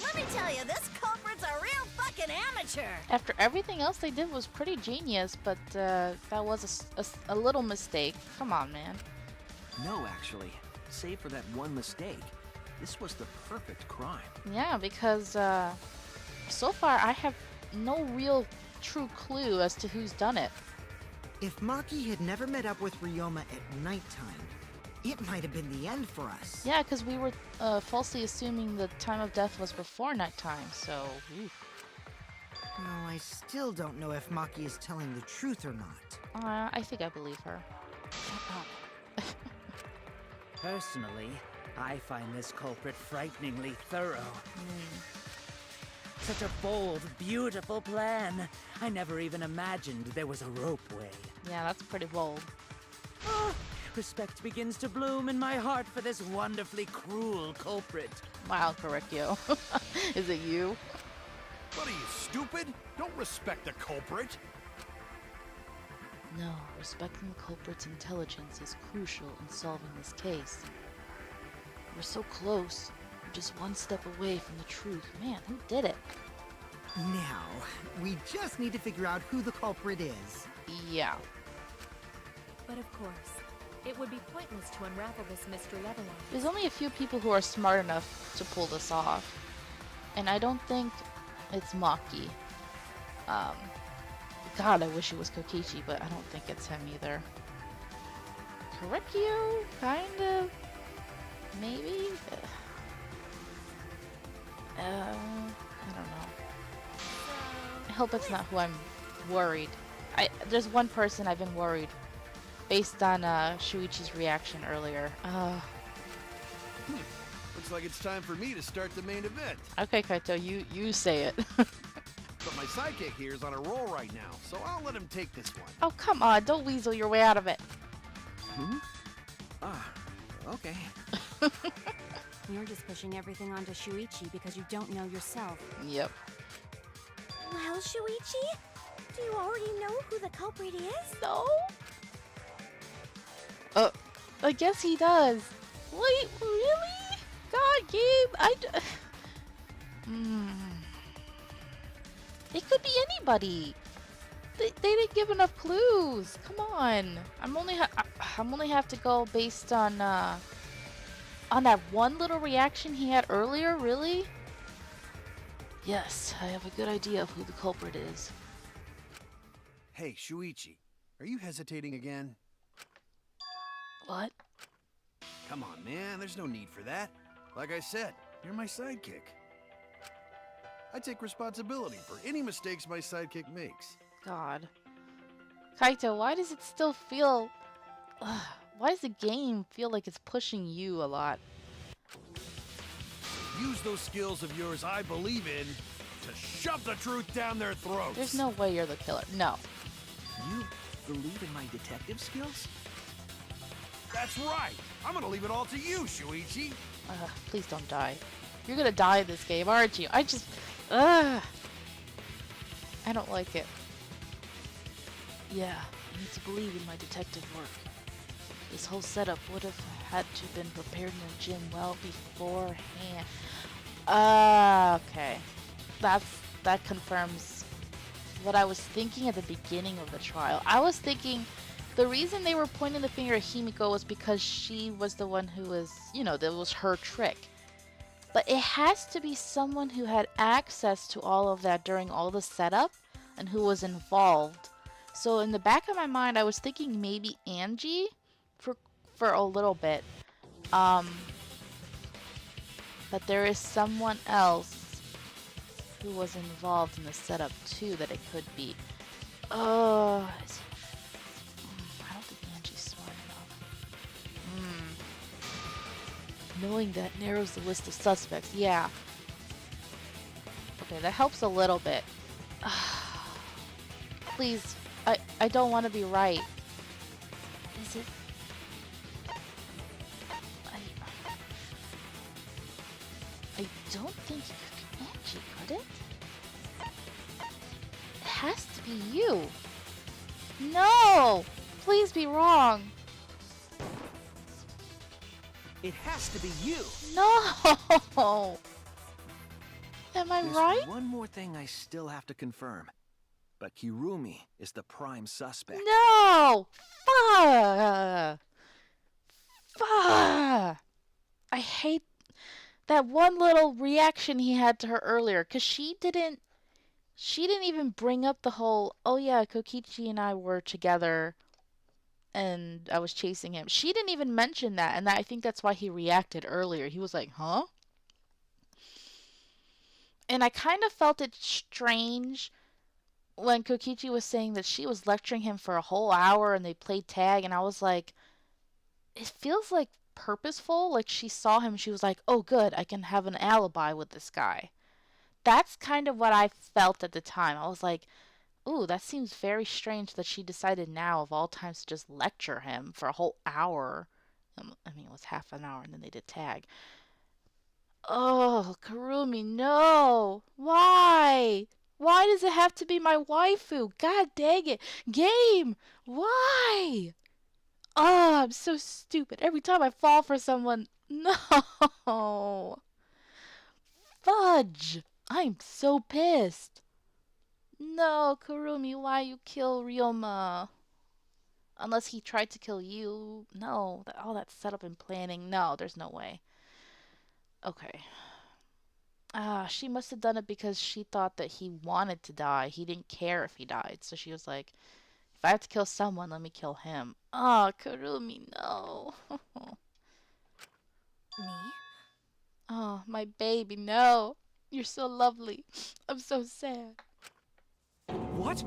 Let me tell you, this culprit's a real fucking amateur. After everything else they did was pretty genius, but that was a little mistake. Come on, man. No, actually. Save for that one mistake, this was the perfect crime. Yeah, because so far I have no real true clue as to who's done it. If Maki had never met up with Ryoma at nighttime, it might have been the end for us. Yeah, because we were falsely assuming the time of death was before nighttime, so... Oof. Well, I still don't know if Maki is telling the truth or not. I think I believe her. Shut up. Personally, I find this culprit frighteningly thorough. Such a bold, beautiful plan. I never even imagined there was a ropeway. Yeah, that's pretty bold. Oh, respect begins to bloom in my heart for this wonderfully cruel culprit. Wow, Correcchio. Is it you? What are you, stupid? Don't respect the culprit. No, respecting the culprit's intelligence is crucial in solving this case. We're so close. We're just one step away from the truth. Man, who did it? Now, we just need to figure out who the culprit is. Yeah. But of course, it would be pointless to unravel this mystery otherwise. There's only a few people who are smart enough to pull this off. And I don't think it's Maki. God, I wish it was Kokichi, but I don't think it's him either. Correcchio? Kind of? Maybe? I don't know. I hope it's not who I'm worried. There's one person I've been worried based on Shuichi's reaction earlier. Looks like it's time for me to start the main event. Okay, Kaito, you say it. But my sidekick here is on a roll right now, so I'll let him take this one. Oh, come on, don't weasel your way out of it. Okay. You're just pushing everything onto Shuichi because you don't know yourself. Yep. Well, Shuichi, do you already know who the culprit is? No. I guess he does. Wait, really? God, Gabe, It could be anybody. They didn't give enough clues. Come on. I'm only have to go based on that one little reaction he had earlier. Really? Yes, I have a good idea of who the culprit is. Hey, Shuichi, are you hesitating again? What? Come on, man, there's no need for that. Like I said, you're my sidekick. I take responsibility for any mistakes my sidekick makes. God. Kaito, why does it still feel... why does the game feel like it's pushing you a lot? Use those skills of yours I believe in to shove the truth down their throats. There's no way you're the killer. No. You believe in my detective skills? That's right. I'm gonna leave it all to you, Shuichi. Please don't die. You're gonna die in this game, aren't you? I don't like it. Yeah, I need to believe in my detective work. This whole setup would have had to have been prepared in the gym well beforehand. Okay. That confirms what I was thinking at the beginning of the trial. I was thinking the reason they were pointing the finger at Himiko was because she was the one who was, that was her trick. But it has to be someone who had access to all of that during all the setup and who was involved. So in the back of my mind, I was thinking maybe Angie for a little bit. But there is someone else who was involved in the setup too that it could be. Oh, I don't think Angie's smart enough. Knowing that narrows the list of suspects. Yeah. Okay, that helps a little bit. Please, I don't want to be right. Is it? I don't think it could be Angie, could it? It has to be you. No! Please be wrong. It has to be you. No! Am I There's right? one more thing I still have to confirm. But Kirumi is the prime suspect. No! Fuck! Fuck! I hate that one little reaction he had to her earlier, because she didn't even bring up the whole, oh yeah, Kokichi and I were together and I was chasing him. She didn't even mention that, and I think that's why he reacted earlier. He was like, huh? And I kind of felt it strange when Kokichi was saying that she was lecturing him for a whole hour and they played tag, and I was like, it feels like purposeful. Like she saw him, she was like, oh good, I can have an alibi with this guy. That's kind of what I felt at the time. I was like, ooh, that seems very strange that she decided now of all times to just lecture him for a whole hour. I mean, it was half an hour and then they did tag. Oh, Kurumi, no. Why? Why does it have to be my waifu? God dang it. Game, why? Oh, I'm so stupid. Every time I fall for someone. No. Fudge. I'm so pissed. No, Kurumi, why you kill Ryoma? Unless he tried to kill you. No, all that setup and planning. No, there's no way. Okay. She must have done it because she thought that he wanted to die. He didn't care if he died. So she was like, if I have to kill someone, let me kill him. Oh, Kurumi, no. Me? Oh, my baby, no. You're so lovely. I'm so sad. What?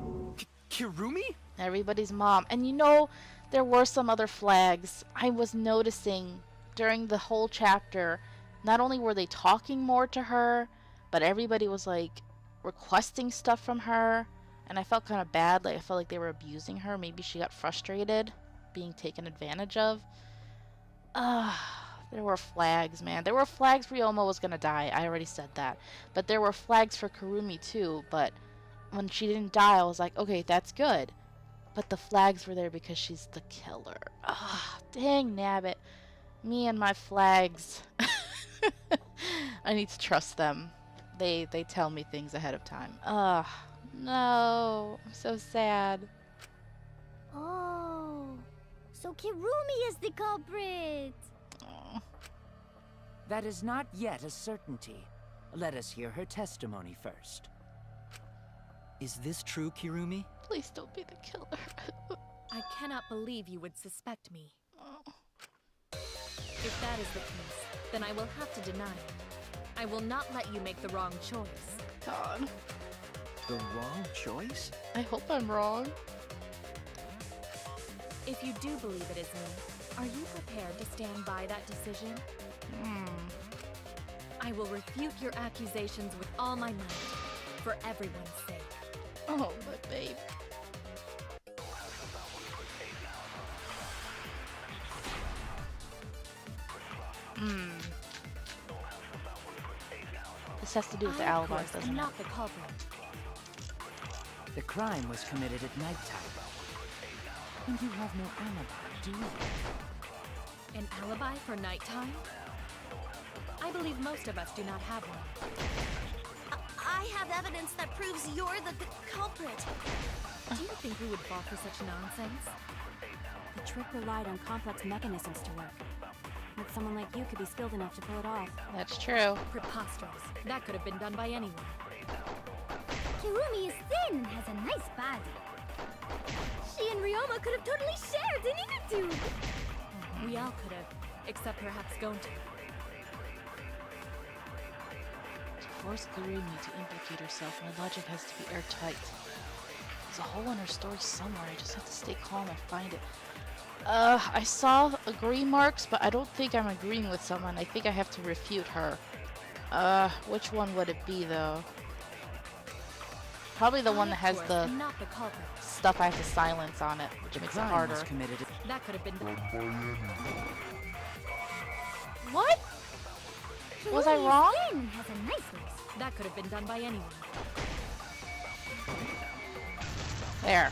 Kirumi? Everybody's mom. And you know, there were some other flags. I was noticing during the whole chapter, not only were they talking more to her, but everybody was like requesting stuff from her. And I felt kind of bad. Like I felt like they were abusing her. Maybe she got frustrated being taken advantage of. There were flags, man. There were flags Ryoma was gonna die. I already said that. But there were flags for Kurumi too. But when she didn't die, I was like, okay, that's good. But the flags were there because she's the killer. Dang nabbit. Me and my flags. I need to trust them. They tell me things ahead of time. No. I'm so sad. Oh, so Kirumi is the culprit. Oh. That is not yet a certainty. Let us hear her testimony first. Is this true, Kirumi? Please don't be the killer. I cannot believe you would suspect me. Oh. If that is the case, then I will have to deny it. I will not let you make the wrong choice. God. The wrong choice? I hope I'm wrong. If you do believe it is me, are you prepared to stand by that decision? I will refute your accusations with all my might, for everyone's sake. Oh, my babe. This has to do with the alibis, doesn't I'm it? not the culprit. The crime was committed at nighttime. And you have no alibi, do you? An alibi for nighttime? I believe most of us do not have one. I have evidence that proves you're the culprit. Do you think we would fall for such nonsense? The trick relied on complex mechanisms to work. But someone like you could be skilled enough to pull it off. That's true. Preposterous. That could have been done by anyone. Kirumi is thin and has a nice body. She and Ryoma could have totally shared an inner tube. We all could have, except perhaps Gonta. forced Kurumi to implicate herself. My logic has to be airtight. There's a hole in her story somewhere. I just have to stay calm and find it. I saw agree marks, but I don't think I'm agreeing with someone. I think I have to refute her. Which one would it be, though? Probably the one that has the stuff I have to silence on it, which makes it harder. That could have been done. What? Was I wrong? Has a niceness. That could have been done by anyone. There.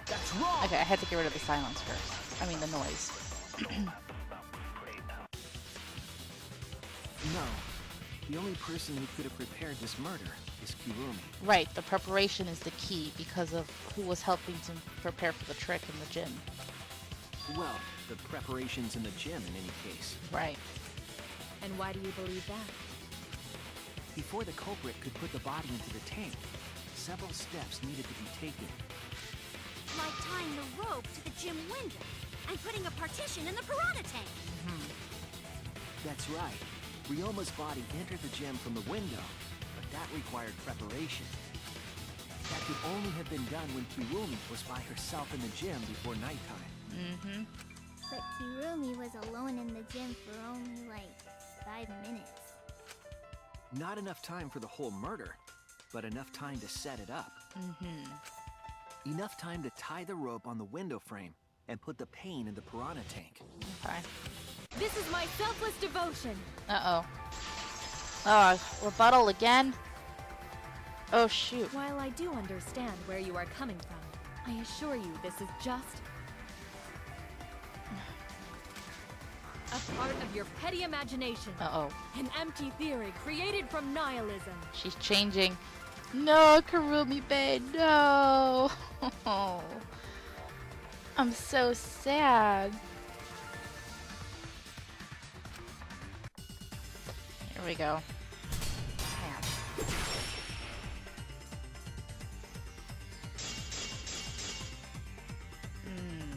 That's wrong. Okay, I had to get rid of the silence first. I mean, the noise. No. The only person who could have prepared this murder is Kirumi. Right, the preparation is the key because of who was helping to prepare for the trick in the gym. Well, the preparations in the gym in any case. Right. And why do you believe that? Before the culprit could put the body into the tank, several steps needed to be taken. Like tying the rope to the gym window and putting a partition in the piranha tank. That's right. Ryoma's body entered the gym from the window, but that required preparation. That could only have been done when Kirumi was by herself in the gym before nighttime. But Kirumi was alone in the gym for only like 5 minutes. Not enough time for the whole murder, but enough time to set it up. Enough time to tie the rope on the window frame and put the pain in the piranha tank. Okay. This is my selfless devotion. Uh-oh. Oh, rebuttal again? Oh, shoot. While I do understand where you are coming from, I assure you this is just a part of your petty imagination. Uh-oh. An empty theory created from nihilism. She's changing. No, Kurumi babe, no. I'm so sad. Here we go.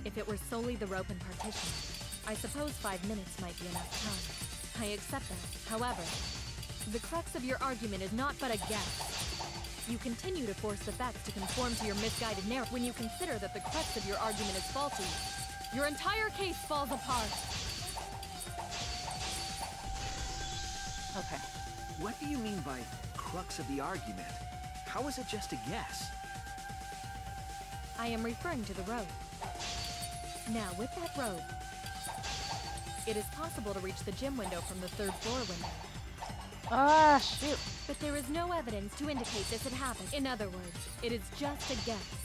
If it were solely the rope and partition, I suppose 5 minutes might be enough time. I accept that. However, the crux of your argument is not but a guess. You continue to force the facts to conform to your misguided narrative. When you consider that the crux of your argument is faulty, your entire case falls apart. Okay. What do you mean by crux of the argument? How is it just a guess? I am referring to the rope. Now, with that rope, it is possible to reach the gym window from the 3rd floor window. Ah, shoot. But there is no evidence to indicate this had happened. In other words, it is just a guess.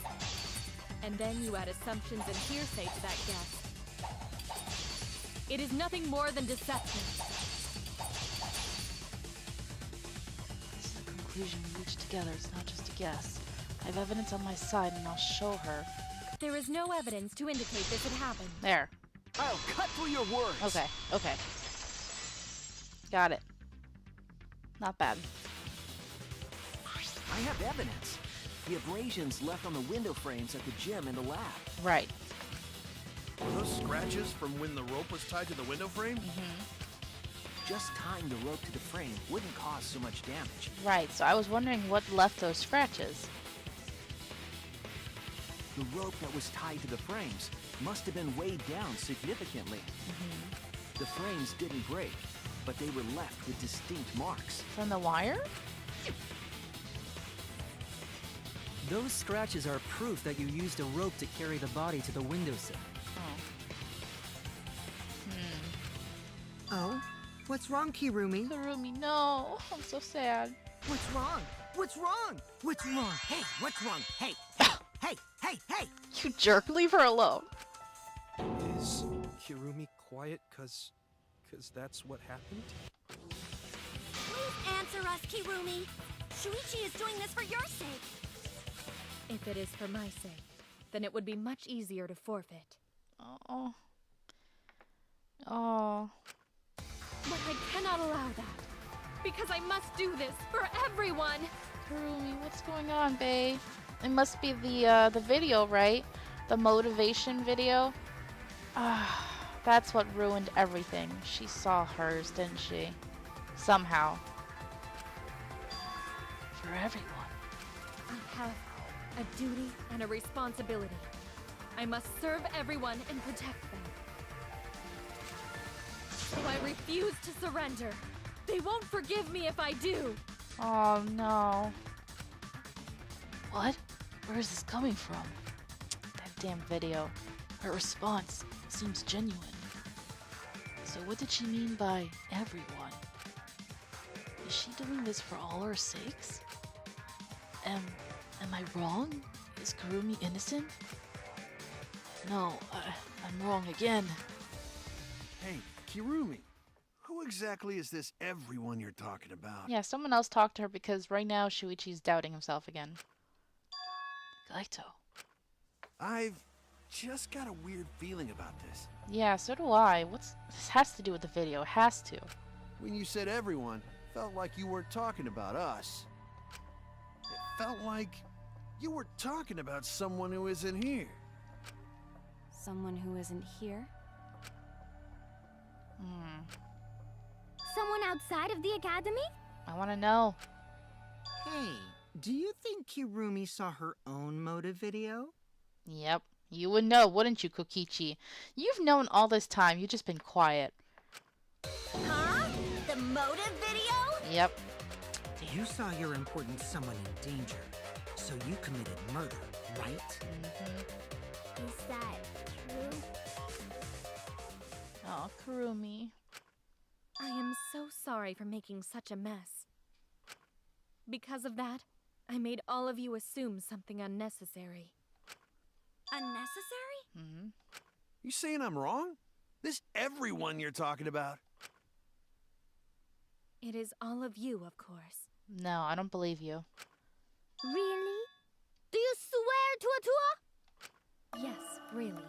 And then you add assumptions and hearsay to that guess. It is nothing more than deception. This is the conclusion we reached together. It's not just a guess. I have evidence on my side and I'll show her. There is no evidence to indicate this had happened. There. I'll cut through your words. Okay, okay. Got it. Not bad. I have evidence. The abrasions left on the window frames at the gym and the lab. Right. Were those scratches from when the rope was tied to the window frame? Just tying the rope to the frame wouldn't cause so much damage. Right, so I was wondering what left those scratches. The rope that was tied to the frames must have been weighed down significantly. The frames didn't break, but they were left with distinct marks. From the wire? Those scratches are proof that you used a rope to carry the body to the windowsill. Oh? What's wrong, Kirumi? Kurumi, no. I'm so sad. What's wrong? What's wrong? What's wrong? Hey, what's wrong? Hey, hey, hey, hey, hey! You jerk, leave her alone. Is Kirumi quiet cause that's what happened? Please answer us, Kirumi. Shuichi is doing this for your sake. If it is for my sake, then it would be much easier to forfeit. Oh. Oh. But I cannot allow that. Because I must do this for everyone. Kurumi, what's going on, babe? It must be the video, right? The motivation video. Ah, that's what ruined everything. She saw hers, didn't she? Somehow. for everyone. I have a duty and a responsibility. I must serve everyone and protect them. So I refuse to surrender. They won't forgive me if I do. Oh no. What? Where is this coming from? That damn video. Her response seems genuine. So what did she mean by everyone? Is she doing this for all our sakes? Am I wrong? Is Kurumi innocent? No, I'm wrong again. Hey, Kirumi, who exactly is this everyone you're talking about? Yeah, someone else talk to her because right now Shuichi's doubting himself again. Kaito. I've just got a weird feeling about this. Yeah, so do I. This has to do with the video. It has to. When you said everyone, felt like you weren't talking about us. It felt like you were talking about someone who isn't here. Someone who isn't here? Someone outside of the academy? I want to know. Hey, do you think Kirumi saw her own motive video? Yep. You would know, wouldn't you, Kokichi? You've known all this time. You've just been quiet. Huh? The motive video? Yep. You saw your important someone in danger, so you committed murder, right? Is that true? Oh, Kurumi. I am so sorry for making such a mess. Because of that, I made all of you assume something unnecessary. Unnecessary? You saying I'm wrong? This everyone you're talking about? It is all of you, of course. No, I don't believe you. Really? Do you swear to Atua? Yes, really.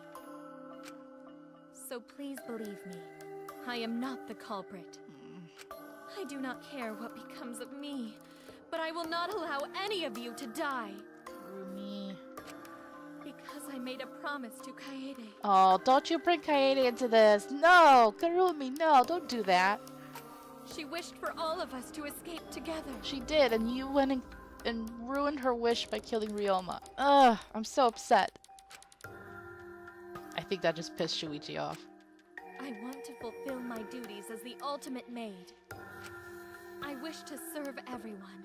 So please believe me. I am not the culprit. I do not care what becomes of me, but I will not allow any of you to die. Kurumi. Because I made a promise to Kaede. Oh, don't you bring Kaede into this. No, Kurumi, no, don't do that. She wished for all of us to escape together. She did, and you went and ruined her wish by killing Ryoma. Ugh, I'm so upset. I think that just pissed Shuichi off. I want to fulfill my duties as the ultimate maid. I wish to serve everyone.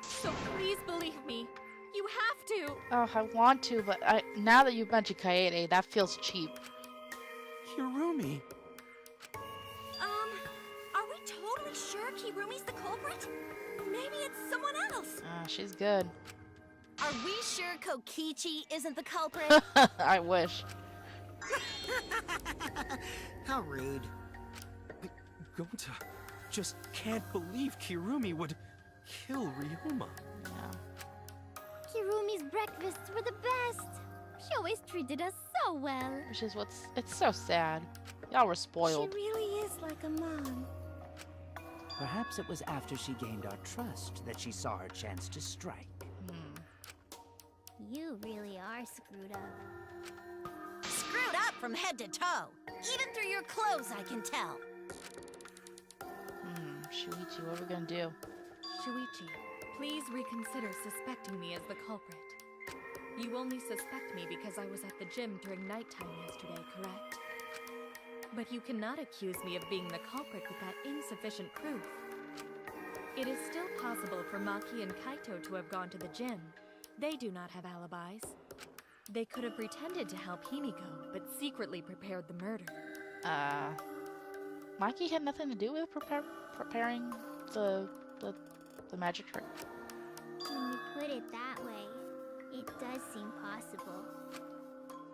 So please believe me. You have to. Oh, I want to, but now that you've mentioned Kaede, that feels cheap. Kirumi. Are we totally sure Kirumi's the culprit? Maybe it's someone else. She's good. Are we sure Kokichi isn't the culprit? I wish. How rude. Gonta just can't believe Kirumi would kill Ryoma. Yeah. Kirumi's breakfasts were the best. She always treated us so well. Which is it's so sad. Y'all were spoiled. She really is like a mom. Perhaps it was after she gained our trust that she saw her chance to strike. You really are screwed up. Screwed up from head to toe. Even through your clothes, I can tell. Shuichi, what are we gonna do? Shuichi, please reconsider suspecting me as the culprit. You only suspect me because I was at the gym during nighttime yesterday, correct? But you cannot accuse me of being the culprit with that insufficient proof. It is still possible for Maki and Kaito to have gone to the gym. They do not have alibis. They could have pretended to help Himiko, but secretly prepared the murder. Maki had nothing to do with preparing the magic trick. When you put it that way, it does seem possible.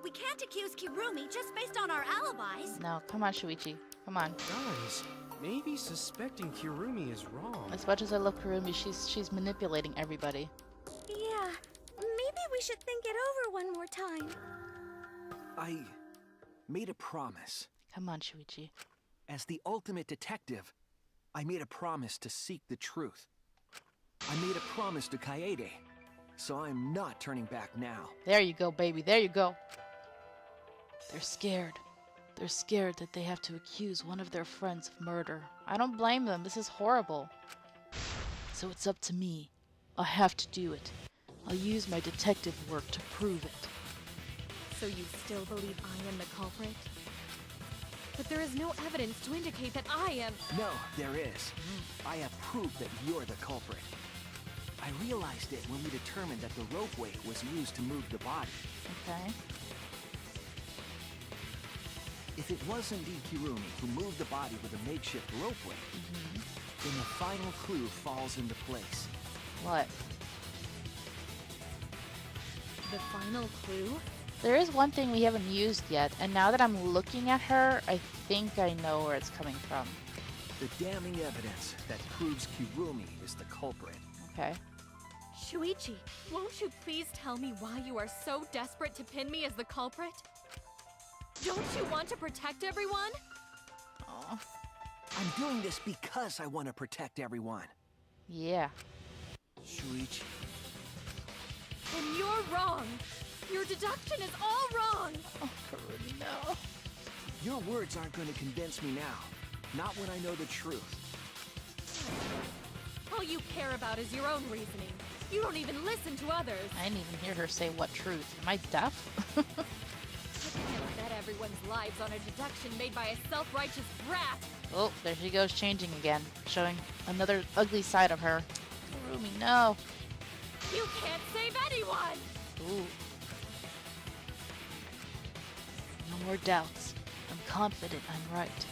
We can't accuse Kirumi just based on our alibis. No, come on, Shuichi. Come on. Guys, maybe suspecting Kirumi is wrong. As much as I love Kurumi, she's manipulating everybody. Yeah, maybe we should think it over one more time. I made a promise. Come on, Shuichi. As the ultimate detective, I made a promise to seek the truth. I made a promise to Kaede, so I'm not turning back now. There you go, baby. There you go. They're scared. They're scared that they have to accuse one of their friends of murder. I don't blame them. This is horrible. So it's up to me. I have to do it. I'll use my detective work to prove it. So you still believe I am the culprit? But there is no evidence to indicate that I am... No, there is. I have proof that you're the culprit. I realized it when we determined that the ropeway was used to move the body. Okay. If it was indeed Kirumi who moved the body with a makeshift ropeway, then the final clue falls into place. What? The final clue? There is one thing we haven't used yet, and now that I'm looking at her, I think I know where it's coming from. The damning evidence that proves Kirumi is the culprit. Okay. Shuichi, won't you please tell me why you are so desperate to pin me as the culprit? Don't you want to protect everyone? Oh. I'm doing this because I want to protect everyone. Yeah. Shuichi. And you're wrong. Your deduction is all wrong. Oh, Kirumi, no. Your words aren't going to convince me now. Not when I know the truth. All you care about is your own reasoning. You don't even listen to others. I didn't even hear her say what truth. Am I deaf? I can't bet everyone's lives on a deduction made by a self-righteous brat. Oh, there she goes, changing again. Showing another ugly side of her. Kirumi, no. You can't save anyone! Ooh. No more doubts. I'm confident I'm right.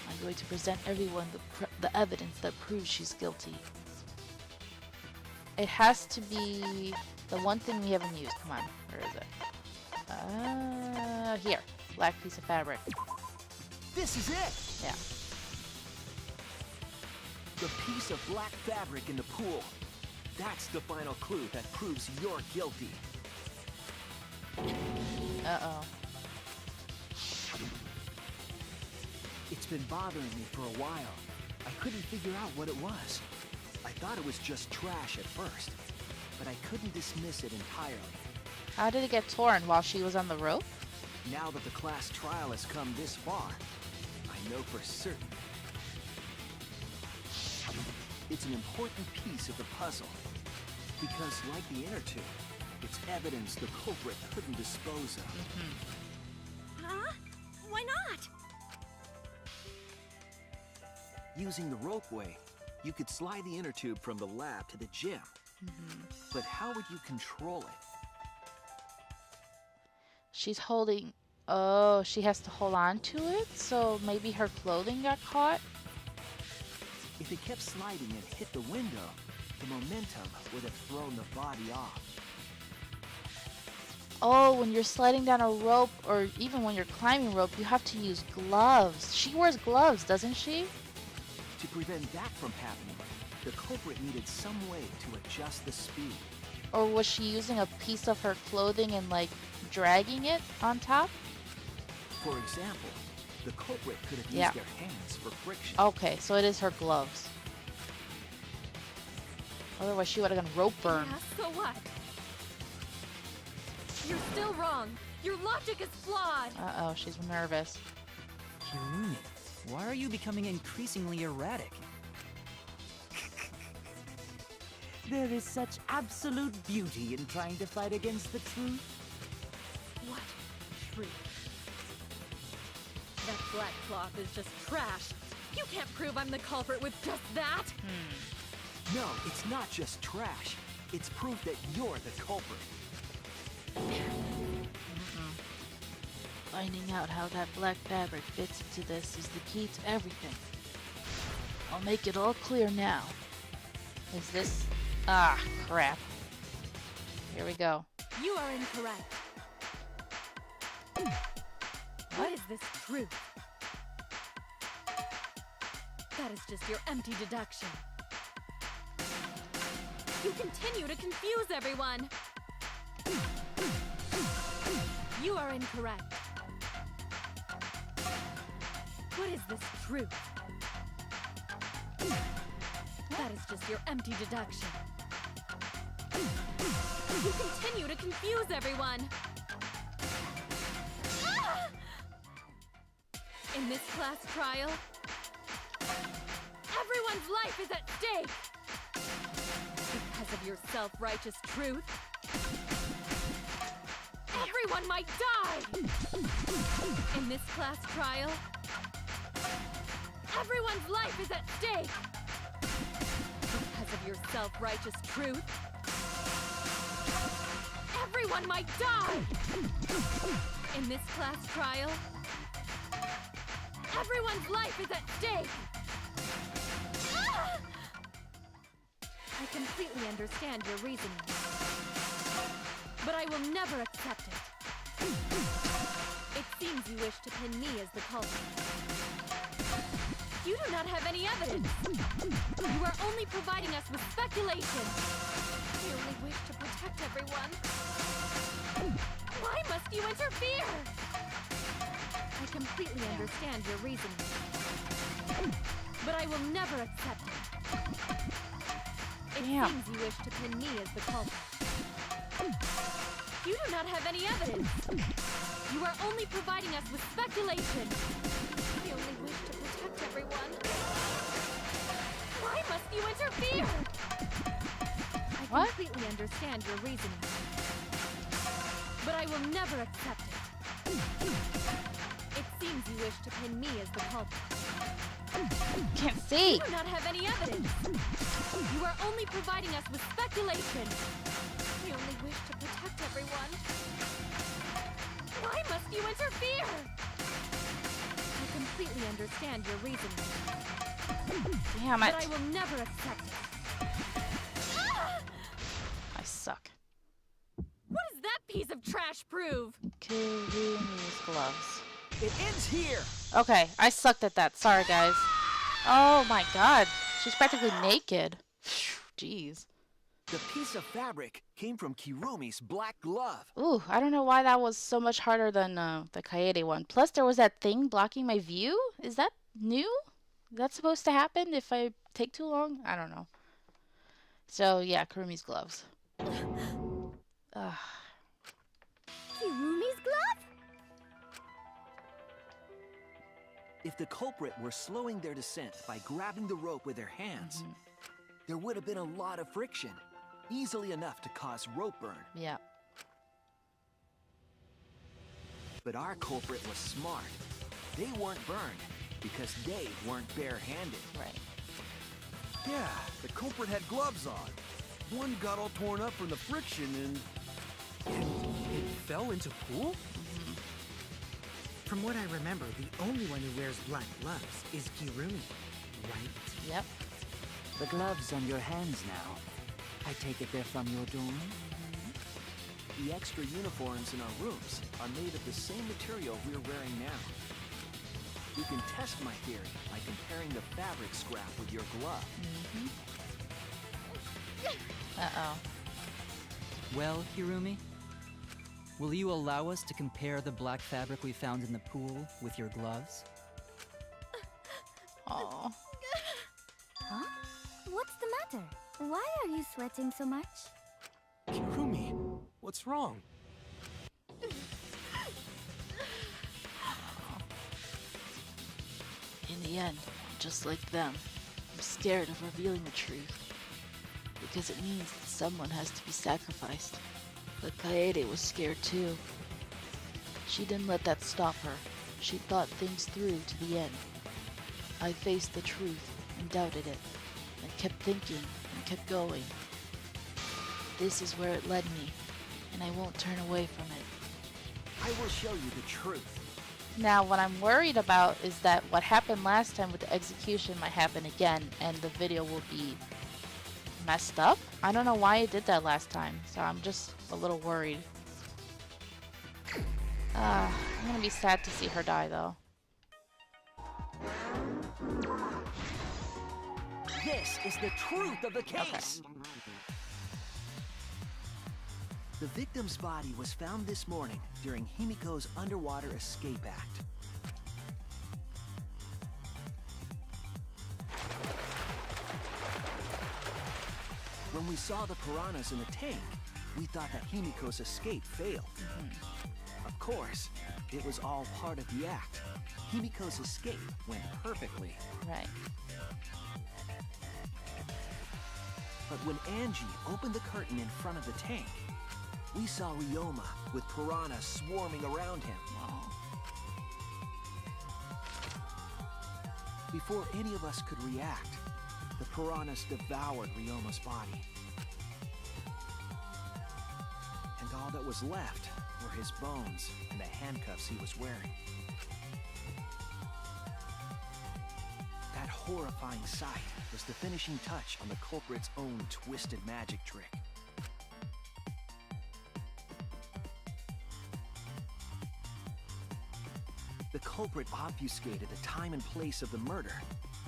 I'm going to present everyone the evidence that proves she's guilty. It has to be the one thing we haven't used. Come on, where is it? Here. Black piece of fabric. This is it! Yeah. The piece of black fabric in the pool. That's the final clue that proves you're guilty. Uh-oh. It's been bothering me for a while. I couldn't figure out what it was. I thought it was just trash at first, but I couldn't dismiss it entirely. How did it get torn while she was on the rope? Now that the class trial has come this far, I know for certain. It's an important piece of the puzzle, because like the inner tube, it's evidence the culprit couldn't dispose of. Huh? Why not? Using the ropeway, you could slide the inner tube from the lab to the gym. But how would you control it? She's holding... Oh, she has to hold on to it? So maybe her clothing got caught? If it kept sliding and hit the window, the momentum would have thrown the body off. Oh, when you're sliding down a rope, or even when you're climbing rope, you have to use gloves. She wears gloves, doesn't she? To prevent that from happening, the culprit needed some way to adjust the speed. Or was she using a piece of her clothing and, like, dragging it on top? For example, the culprit could have used their hands for friction. Okay, so it is her gloves. Otherwise, she would have gotten rope burn. Yeah, so what? You're still wrong. Your logic is flawed. Uh-oh, she's nervous. Kirumi, why are you becoming increasingly erratic? There is such absolute beauty in trying to fight against the truth. What truth? That black cloth is just trash. You can't prove I'm the culprit with just that. No, it's not just trash. It's proof that you're the culprit. Finding out how that black fabric fits into this is the key to everything. I'll make it all clear now. Is this... Ah, crap. Here we go. You are incorrect. What is this truth? That is just your empty deduction. You continue to confuse everyone. You are incorrect. What is this truth? That is just your empty deduction. You continue to confuse everyone. Ah! In this class trial, everyone's life is at stake. Because of your self-righteous truth, everyone might die! In this class trial, everyone's life is at stake! Because of your self-righteous truth, everyone might die! In this class trial, everyone's life is at stake! I completely understand your reasoning, but I will never accept it. It seems you wish to pin me as the culprit. You do not have any evidence. You are only providing us with speculation. We only wish to protect everyone. Why must you interfere? I completely understand your reasoning, but I will never accept it. It seems you wish to pin me as the culprit. You do not have any evidence. You are only providing us with speculation. We only wish to protect everyone. Why must you interfere? I completely understand your reasoning, but I will never accept it. It seems you wish to pin me as the culprit. Can't see. You do not have any evidence. You are only providing us with speculation. We only wish to protect everyone. Why must you interfere? I completely understand your reasoning. Damn it. But I will never accept it. I suck. What does that piece of trash prove? Kurumi's gloves. It ends here! Okay, I sucked at that. Sorry, guys. Oh my god. She's practically naked. Jeez. The piece of fabric came from Kirumi's black glove. Ooh, I don't know why that was so much harder than the Kaede one. Plus, there was that thing blocking my view? Is that new? Is that supposed to happen if I take too long? I don't know. So, yeah, Kurumi's gloves. Ugh. Kirumi's glove? If the culprit were slowing their descent by grabbing the rope with their hands, there would have been a lot of friction, easily enough to cause rope burn. Yeah. But our culprit was smart. They weren't burned because they weren't barehanded. Right. Yeah, the culprit had gloves on. One got all torn up from the friction and It fell into pool? From what I remember, the only one who wears black gloves is Kirumi, right? Yep. The gloves on your hands now. I take it they're from your dorm? The extra uniforms in our rooms are made of the same material we're wearing now. You can test my theory by comparing the fabric scrap with your glove. Uh-oh. Well, Hirumi, will you allow us to compare the black fabric we found in the pool with your gloves? Aw. Huh? What's the matter? Why are you sweating so much? Kirumi, what's wrong? In the end, just like them, I'm scared of revealing the truth. Because it means that someone has to be sacrificed. But Kaede was scared too. She didn't let that stop her. She thought things through to the end. I faced the truth and doubted it, and kept thinking and kept going. This is where it led me, and I won't turn away from it. I will show you the truth. Now, what I'm worried about is that what happened last time with the execution might happen again, and the video will be messed up. I don't know why it did that last time, so I'm just a little worried. I'm gonna be sad to see her die, though. This is the truth of the case. Okay. The victim's body was found this morning during Himiko's underwater escape act. When we saw the piranhas in the tank, we thought that Himiko's escape failed. Of course, it was all part of the act. Himiko's escape went perfectly. Right. But when Angie opened the curtain in front of the tank, we saw Ryoma with piranhas swarming around him. Before any of us could react, the piranhas devoured Ryoma's body. And all that was left were his bones and the handcuffs he was wearing. That horrifying sight was the finishing touch on the culprit's own twisted magic trick. The culprit obfuscated the time and place of the murder,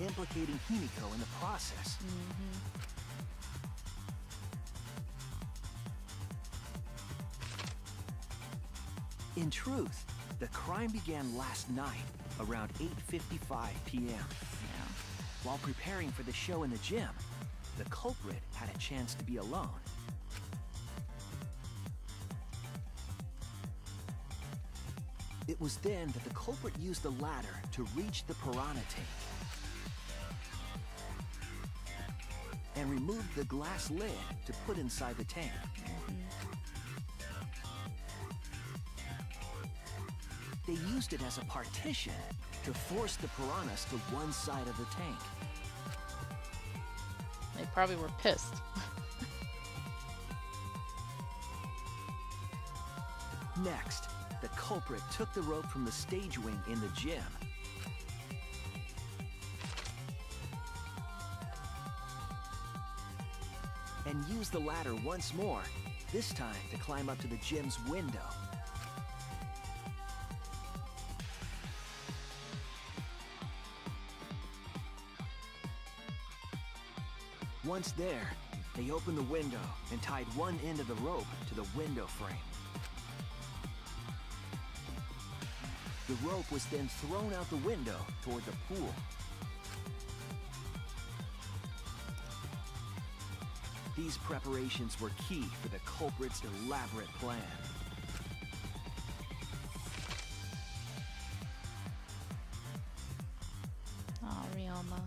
implicating Himiko in the process. In truth, the crime began last night, around 8:55 p.m. While preparing for the show in the gym, the culprit had a chance to be alone. It was then that the culprit used the ladder to reach the piranha tank and removed the glass lid to put inside the tank. They used it as a partition to force the piranhas to one side of the tank. They probably were pissed. Next, the culprit took the rope from the stage wing in the gym and used the ladder once more, this time to climb up to the gym's window. Once there, they opened the window and tied one end of the rope to the window frame. The rope was then thrown out the window toward the pool. These preparations were key for the culprit's elaborate plan. Oh, Ryoma.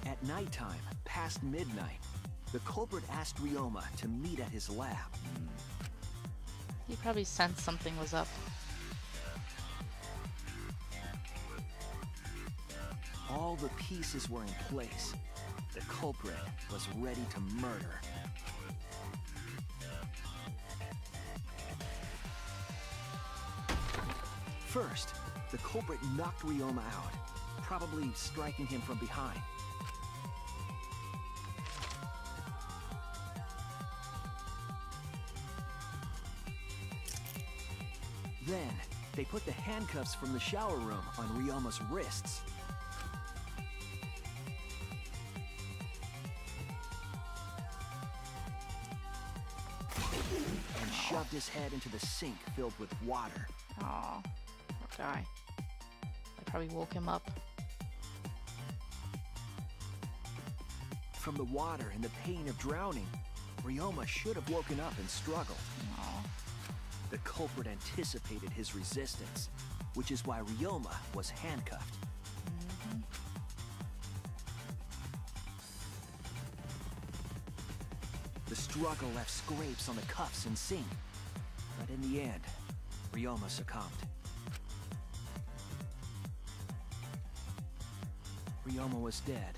At nighttime, past midnight, the culprit asked Ryoma to meet at his lab. He probably sensed something was up. All the pieces were in place. The culprit was ready to murder. First, the culprit knocked Ryoma out, probably striking him from behind. Then, they put the handcuffs from the shower room on Ryoma's wrists. And shoved his head into the sink filled with water. Oh, poor guy. I probably woke him up. From the water and the pain of drowning, Ryoma should have woken up and struggled. Oh. The culprit anticipated his resistance, which is why Ryoma was handcuffed. The struggle left scrapes on the cuffs and sink, but in the end, Ryoma succumbed. Ryoma was dead,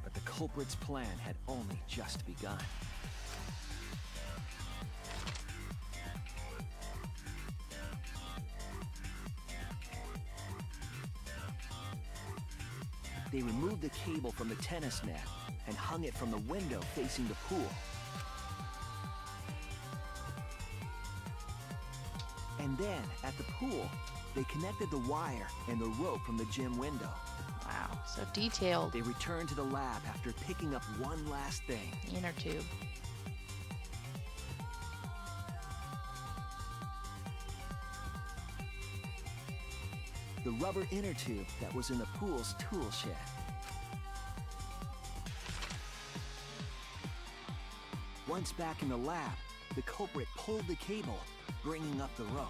but the culprit's plan had only just begun. They removed the cable from the tennis net and hung it from the window facing the pool. And then, at the pool, they connected the wire and the rope from the gym window. Wow, so detailed. They returned to the lab after picking up one last thing. The inner tube. The rubber inner tube that was in the pool's tool shed. Once back in the lab, the culprit pulled the cable, bringing up the rope.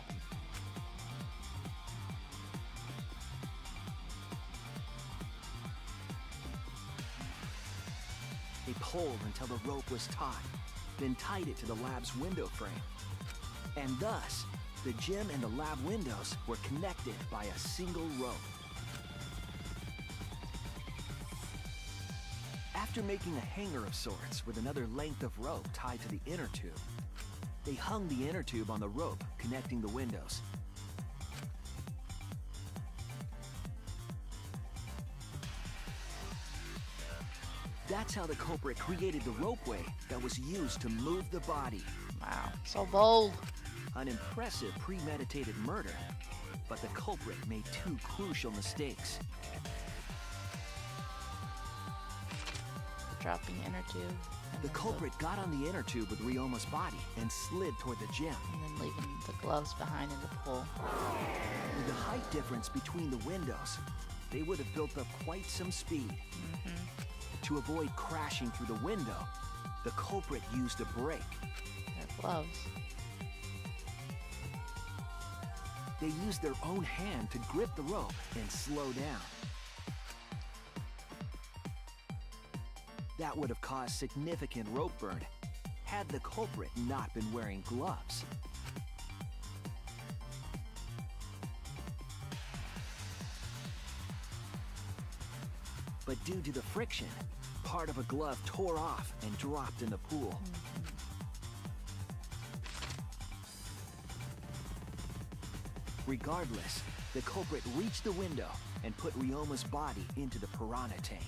They They pulled until the rope was taut, then tied it to the lab's window frame. And thus, the gym and the lab windows were connected by a single rope. After making a hanger of sorts with another length of rope tied to the inner tube, they hung the inner tube on the rope connecting the windows. That's how the culprit created the ropeway that was used to move the body. Wow, so bold. An impressive premeditated murder, but the culprit made two crucial mistakes. Dropping inner tube. The culprit got on the inner tube with Ryoma's body and slid toward the gym. And then leaving the gloves behind in the pool. With the height difference between the windows, they would have built up quite some speed. To avoid crashing through the window, the culprit used a brake. Their gloves. They used their own hand to grip the rope and slow down. That would have caused significant rope burn had the culprit not been wearing gloves. But due to the friction, part of a glove tore off and dropped in the pool. Regardless, the culprit reached the window and put Ryoma's body into the piranha tank.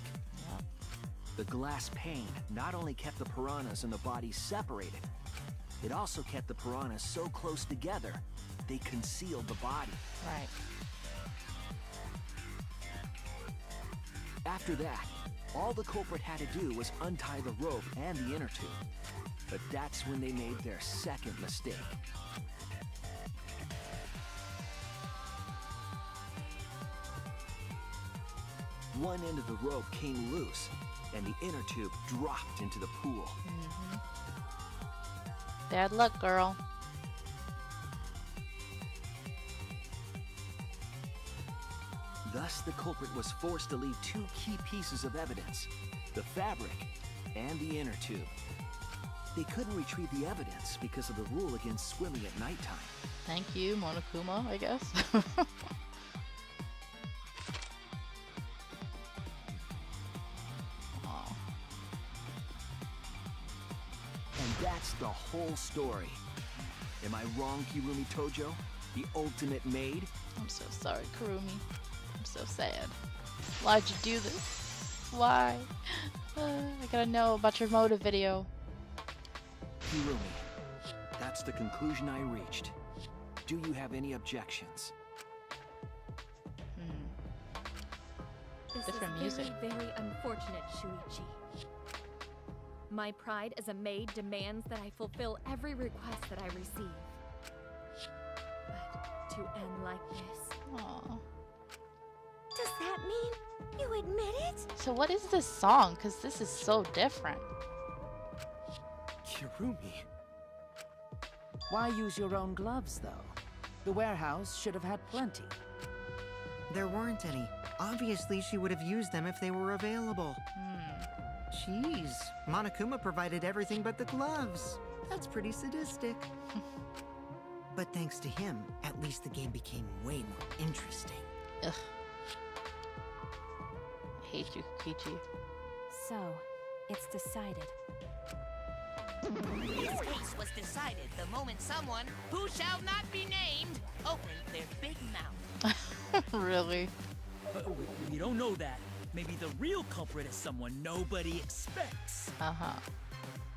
The glass pane not only kept the piranhas and the body separated, it also kept the piranhas so close together, they concealed the body. Right. After that, all the culprit had to do was untie the rope and the inner tube. But that's when they made their second mistake. One end of the rope came loose, and the inner tube dropped into the pool. Bad luck, girl. Thus, the culprit was forced to leave two key pieces of evidence, the fabric and the inner tube. They couldn't retrieve the evidence because of the rule against swimming at nighttime. Thank you, Monokuma, I guess. And that's the whole story. Am I wrong, Kirumi Tojo? The ultimate maid? I'm so sorry, Kurumi. I'm so sad. Why'd you do this? Why? I gotta know about your motive video. Kirumi, that's the conclusion I reached. Do you have any objections? Different This is music. very, very unfortunate, Shuichi. My pride as a maid demands that I fulfill every request that I receive. But to end like this... Aww. Does that mean you admit it? So what is this song? Because this is so different. Kirumi. Why use your own gloves, though? The warehouse should have had plenty. There weren't any. Obviously, she would have used them if they were available. Jeez, Monokuma provided everything but the gloves. That's pretty sadistic. But thanks to him, at least the game became way more interesting. Ugh. I hate you, Kichi. So, it's decided. This case was decided the moment someone, who shall not be named, opened their big mouth. Really? We don't know that. Maybe the real culprit is someone nobody expects. Uh-huh.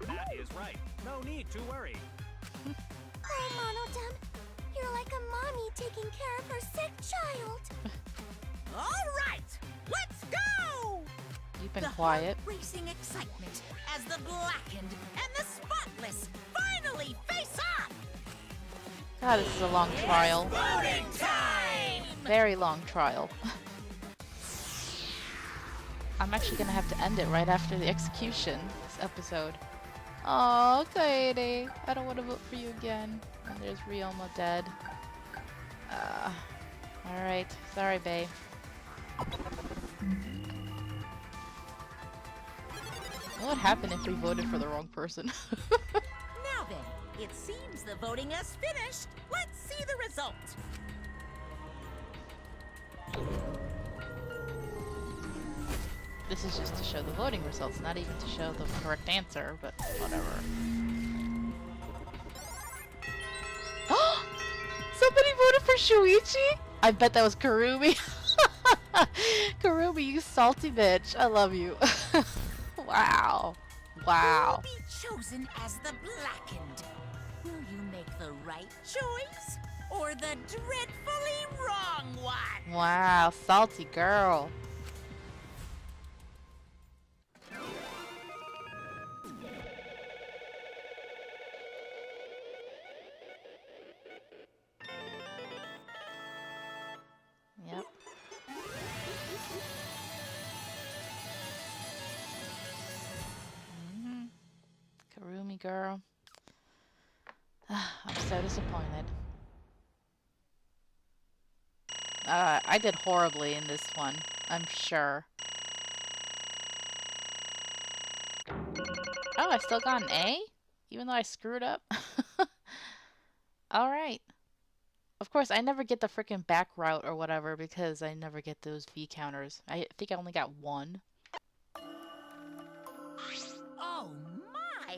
That is right. No need to worry. Oh, Monodem, you're like a mommy taking care of her sick child. All right, let's go! You've been The quiet. heart-racing excitement as the blackened and the spotless finally face off! God, this is a long trial. Voting time! Very long trial. I'm actually gonna have to end it right after the execution, this episode. Oh, Kaede. I don't want to vote for you again. And there's Ryoma dead. Alright. Sorry, babe. What would happen if we voted for the wrong person? Now then, it seems the voting has finished. Let's see the result. This is just to show the voting results, not even to show the correct answer, but whatever. Somebody voted for Shuichi? I bet that was Karumi. Karumi, you salty bitch. I love you. Wow. Wow. You'll be chosen as the blackened. Will you make the right choice or the dreadfully wrong one? Wow, salty girl. Yep. Karumi girl. I'm so disappointed. I did horribly in this one, I'm sure. Oh, I still got an A? Even though I screwed up? Alright. Of course, I never get the freaking back route or whatever because I never get those V counters. I think I only got one. Oh my!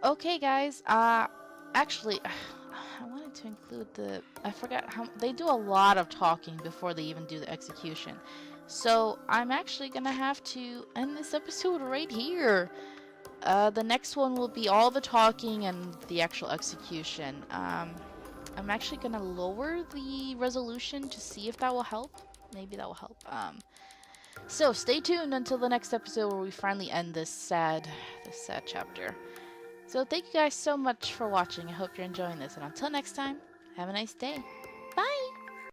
Okay, guys. Actually, I wanted to include the... I forgot how... They do a lot of talking before they even do the execution. So, I'm actually gonna have to end this episode right here. The next one will be all the talking and the actual execution. I'm actually gonna lower the resolution to see if that will help. Maybe that will help. So stay tuned until the next episode where we finally end this sad chapter. So thank you guys so much for watching. I hope you're enjoying this, and until next time, have a nice day.